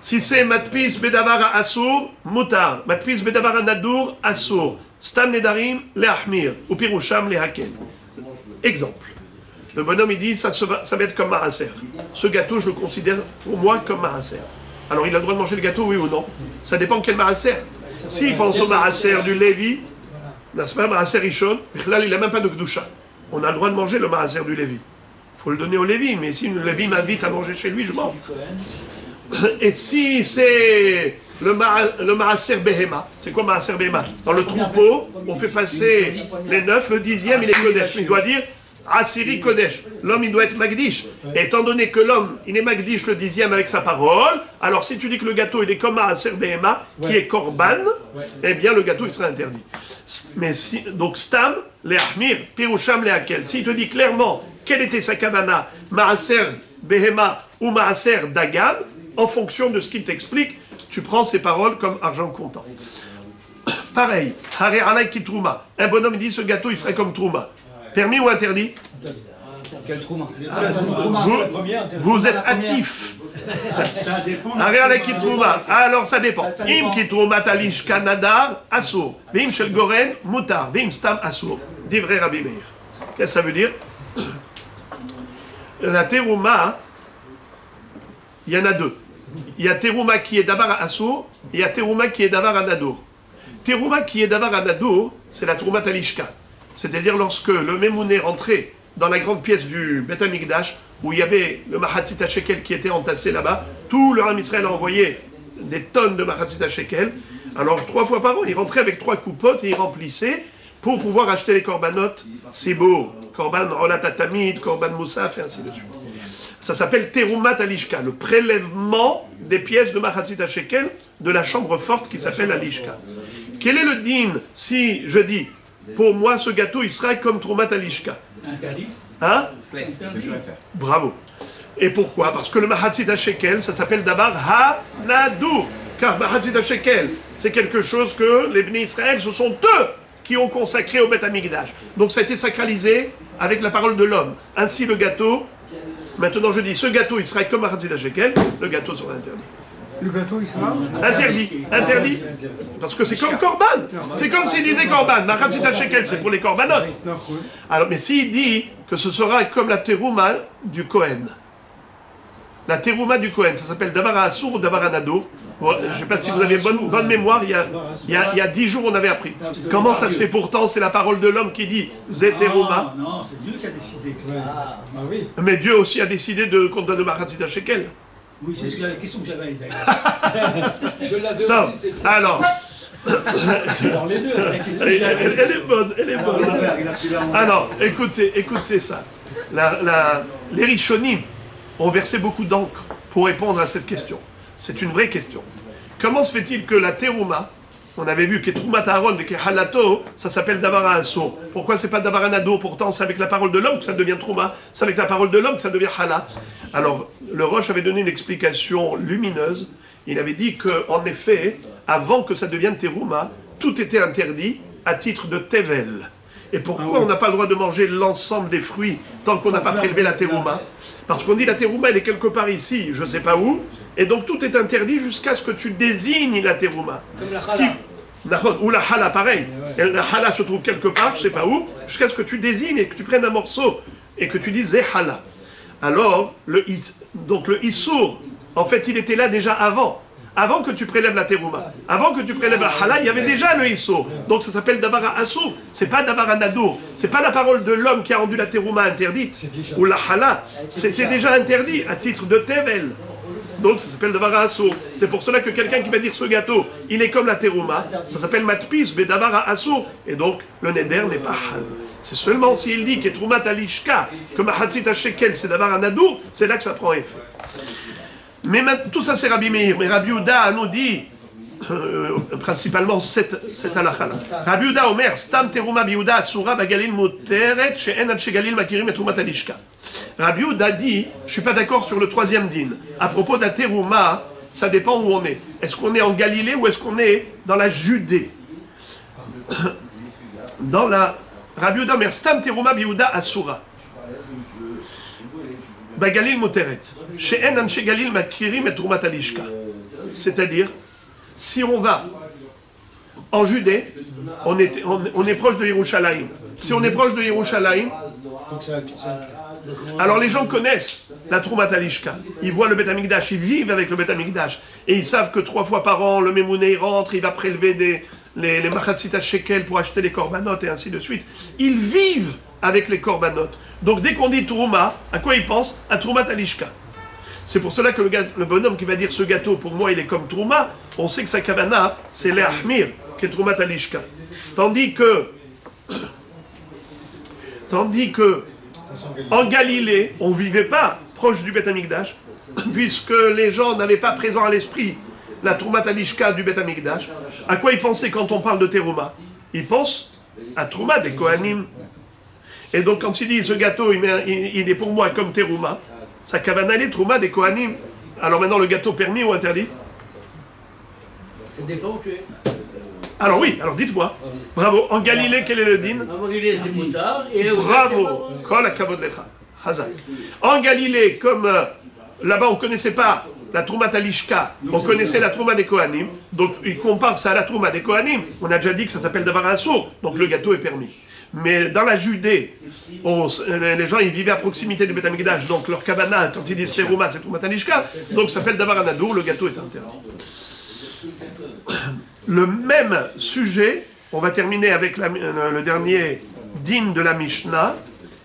Si c'est matpis bedavara Assour, mutar, matpis bedavara nadur, Assour, Stam Nedarim, l'Ahmir, ou pirusham lehaken. Exemple. Le bonhomme il dit ça va être comme Maaser. Ce gâteau je le considère pour moi comme Maaser. Alors il a le droit de manger le gâteau, oui ou non? Ça dépend quel Maaser. S'il pense au Maaser du Lévi, n'est-ce pas, Maaser Rishon, là il n'a même pas de Gdusha. On a le droit de manger le Maaser du Lévi. Il faut le donner au Lévi, mais si le Lévi m'invite à manger chez lui, je mange. Et si c'est le Maaser Behema, c'est quoi Maaser Behema? Dans le troupeau, on fait passer les 9, le 10e, il est Kodesh. Il doit dire Asiri Kodesh. L'homme, il doit être Magdish. Et étant donné que l'homme, il est Magdish le 10e avec sa parole, alors si tu dis que le gâteau, il est comme Maaser Behema, qui est Korban, eh bien le gâteau, il sera interdit. Mais si, donc Stam, les Ahmir, Pirusham, les Hakel. S'il te dit clairement quelle était sa kavana, Maaser Behema ou Maaser Dagan, en fonction de ce qu'il t'explique, tu prends ces paroles comme argent comptant. Pareil, Hare Alay ki Trouma. Un bonhomme il dit ce gâteau il serait comme Trouma. Permis ou interdit? Quel Trouma? Vous êtes hâtif. Hare Alay ki Trouma. Alors ça dépend. Im ki Trouma talish kanadar assour. Vim shel goren mutar. Vim stam assour. Divrei Rabbi Meir. Qu'est-ce que ça veut dire? La terouma, il y en a deux. Il y a terouma qui est davar à assour, et il y a terouma qui est davar à nadour. Terouma qui est davar à nadour, c'est la terouma talishka. C'est-à-dire lorsque le Mémouné rentrait dans la grande pièce du Beth Amikdash, où il y avait le Mahatzit HaShekel qui était entassé là-bas, tout le Ham Israël a envoyé des tonnes de Mahatzit HaShekel. Alors 3 fois par an, il rentrait avec 3 coupotes et il remplissait pour pouvoir acheter les corbanotes. C'est beau. Korban Olat Atamid, Korban Moussaf, et ainsi de suite. Ça s'appelle Terumat Alishka, le prélèvement des pièces de Mahatzit HaShekel de la chambre forte qui s'appelle Alishka. Quel est le din si je dis, pour moi ce gâteau il sera comme Terumat Alishka? Interdit. Hein? Bravo. Et pourquoi? Parce que le Mahatzit HaShekel, ça s'appelle d'abord Ha-Nadour. Car Mahatzit HaShekel, c'est quelque chose que les Bnei Israël, ce sont eux qui ont consacré au Beth Amikdash. Donc ça a été sacralisé avec la parole de l'homme. Ainsi le gâteau, maintenant je dis, ce gâteau il sera comme Mahatzit HaShekel, le gâteau sera interdit. Le gâteau, il sera Interdit. Parce que c'est comme Korban. C'est comme s'il disait Korban. Mahatzit HaShekel, c'est pour les Korbanotes. Alors, mais s'il dit que ce sera comme la terouma du Kohen. La terouma du Kohen, ça s'appelle Davar Assour ou Davar Nadour. Je ne sais pas si vous avez bonne mémoire, il y a 10 jours on avait appris. Comment ça se fait pourtant? C'est la parole de l'homme qui dit Zeteruma. Non, c'est Dieu qui a décidé que ça. Ah oui. Mais Dieu aussi a décidé qu'on donne le Machatzit Shekel. Oui, c'est la question que j'avais d'ailleurs. Je la donne Non, aussi, c'est alors, Alors les deux. La question elle que j'avais. est bonne, elle est bonne. Il a pris la Alors, écoutez ça. Les Rishonim ont versé beaucoup d'encre pour répondre à cette question. C'est une vraie question. Comment se fait-il que la terouma, on avait vu que Troumat Aaron et que Halato, ça s'appelle Davara Asso. Pourquoi c'est pas Davara Nado? Pourtant, c'est avec la parole de l'homme que ça devient Trouma. C'est avec la parole de l'homme que ça devient Hala. Alors, le Roche avait donné une explication lumineuse. Il avait dit qu'en effet, avant que ça devienne terouma, tout était interdit à titre de tevel. Et pourquoi on n'a pas le droit de manger l'ensemble des fruits tant qu'on n'a pas prélevé la terouma? Parce qu'on dit la terouma, elle est quelque part ici, je ne sais pas où, et donc tout est interdit jusqu'à ce que tu désignes la terouma. comme la chala. Ou la hala, pareil. Et la hala se trouve quelque part, je ne sais pas où, jusqu'à ce que tu désignes et que tu prennes un morceau et que tu dises Zehala. Alors, donc le issour, en fait, il était là déjà avant. Avant que tu prélèves la terouma, avant que tu prélèves la hala, il y avait déjà le issour. Donc ça s'appelle Dabara Assour, c'est pas Dabara Nadour. C'est pas la parole de l'homme qui a rendu la terouma interdite. Ou la hala, c'était déjà interdit à titre de tevel. Donc ça s'appelle Dabara Assour. C'est pour cela que quelqu'un qui va dire ce gâteau, il est comme la terouma, ça s'appelle Matpis, mais Dabara Assour. Et donc le neder n'est pas hal. C'est seulement s'il dit que Troumat Alishka, que Mahatzit Shekel, c'est Dabara Nadour, c'est là que ça prend effet. Mais tout ça c'est Rabbi Meir, mais Rabbi Yehuda nous dit principalement cette halakha. Rabbi Yehuda Omer, Stam teruma biuda asura bagalil muteret she'en ad shegalil makirim et trumat alishka. Rabbi Yehuda dit, je suis pas d'accord sur le troisième din. À propos de la terouma, ça dépend où on est. Est-ce qu'on est en Galilée ou est-ce qu'on est dans la Judée? Dans la Rabbi Yehuda Omer, Stam teruma biuda asura. Bagalil muteret. She'en ad shegalil makirim et trumat alishka. C'est-à-dire, si on va en Judée, on est proche de Yerushalayim. Si on est proche de Yerushalayim, alors les gens connaissent la Troumat Alishka. Ils voient le Beth Amikdash, ils vivent avec le Beth Amikdash. Et ils savent que 3 fois par an, le Mémouné rentre, il va prélever les Machatzit Shekel pour acheter les korbanot et ainsi de suite. Ils vivent avec les korbanot. Donc dès qu'on dit Trouma, à quoi ils pensent? À Troumat Alishka. C'est pour cela que le bonhomme qui va dire ce gâteau, pour moi, il est comme Trouma, on sait que sa kavana, c'est l'Ahmir, qui est Troumat Alishka. Tandis que, en Galilée, on ne vivait pas proche du Beth Amikdash, puisque les gens n'avaient pas présent à l'esprit la Troumat Alishka du Beth Amikdash. À quoi ils pensaient quand on parle de Terouma? Ils pensent à Trouma des Kohanim. Et donc quand il dit ce gâteau, il est pour moi comme Terouma, sa kavana est Trouma des Kohanim. Alors maintenant, le gâteau permis ou interdit? Ça dépend où tu es. Alors oui, alors dites-moi. Bravo. En Galilée, quel est le din? En Galilée, c'est moutard. Et Bravo. Kol hakavod lecha. Hazak. En Galilée, comme là-bas on ne connaissait pas la Troumat Alishka, on connaissait la Trouma des Kohanim, donc il compare ça à la Trouma des Kohanim. On a déjà dit que ça s'appelle Davar Assour, donc le gâteau est permis. Mais dans la Judée, les gens ils vivaient à proximité du Beth Amikdash, donc leur kavana, quand ils disent Terouma, c'est Troumat Alishka, donc ça s'appelle Davar Anadour, le gâteau est interdit. Le même sujet, on va terminer avec le dernier din de la Mishnah,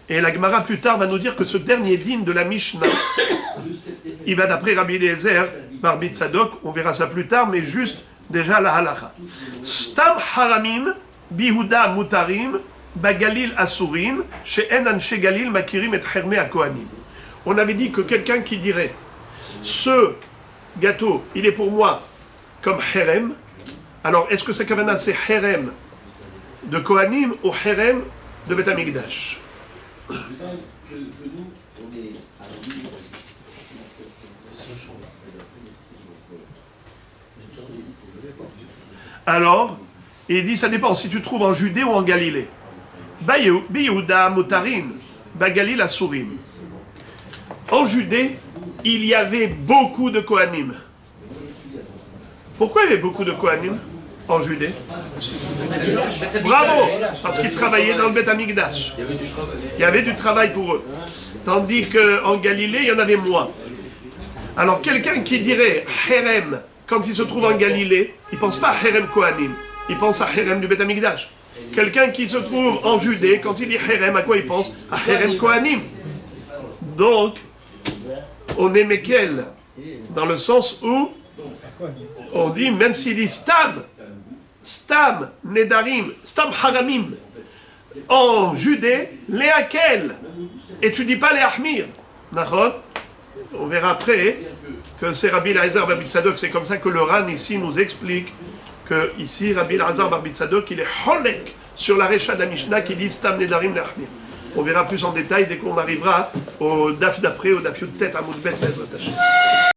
et la Gemara plus tard va nous dire que ce dernier din de la Mishnah, il va d'après Rabbi Eliezer, Barbi Tzadok, on verra ça plus tard, mais juste déjà la halacha. Stam haramim bihuda mutarim bagalil asurin she'en anshe galil makirim et herme akohanim. On avait dit que quelqu'un qui dirait ce gâteau, il est pour moi comme herem. Alors, est-ce que sa kavana c'est herem de Kohanim ou herem de Beth Amikdash? Alors, il dit ça dépend si tu trouves en Judée ou en Galilée. Biyuda mutarin, bagalil asurim. En Judée, il y avait beaucoup de Kohanim. Pourquoi il y avait beaucoup de Kohanim en Judée? Bravo! Parce qu'ils travaillaient dans le Beth Amikdash. Il y avait du travail pour eux. Tandis qu'en Galilée, il y en avait moins. Alors quelqu'un qui dirait Herem quand il se trouve en Galilée, il ne pense pas à Herem Kohanim, il pense à Herem du Beth Amikdash. Quelqu'un qui se trouve en Judée, quand il dit Herem, à quoi il pense? À Herem Kohanim. Donc, on est Mekel, dans le sens où on dit, même s'il dit Stam, Nedarim, Stam Haramim, en Judée, les Hakel, et tu dis pas les Ahmir. On verra après que c'est Rabbi Elazar Bar Tzadok, c'est comme ça que le Ran ici nous explique que ici Rabbi Elazar Bar Tzadok il est holek sur la Recha de la Mishnah qui dit Stam Nedarim Nehachmir. On verra plus en détail dès qu'on arrivera au daf d'après, au daf Yud Tet Amud Bet Bezrat Hashem.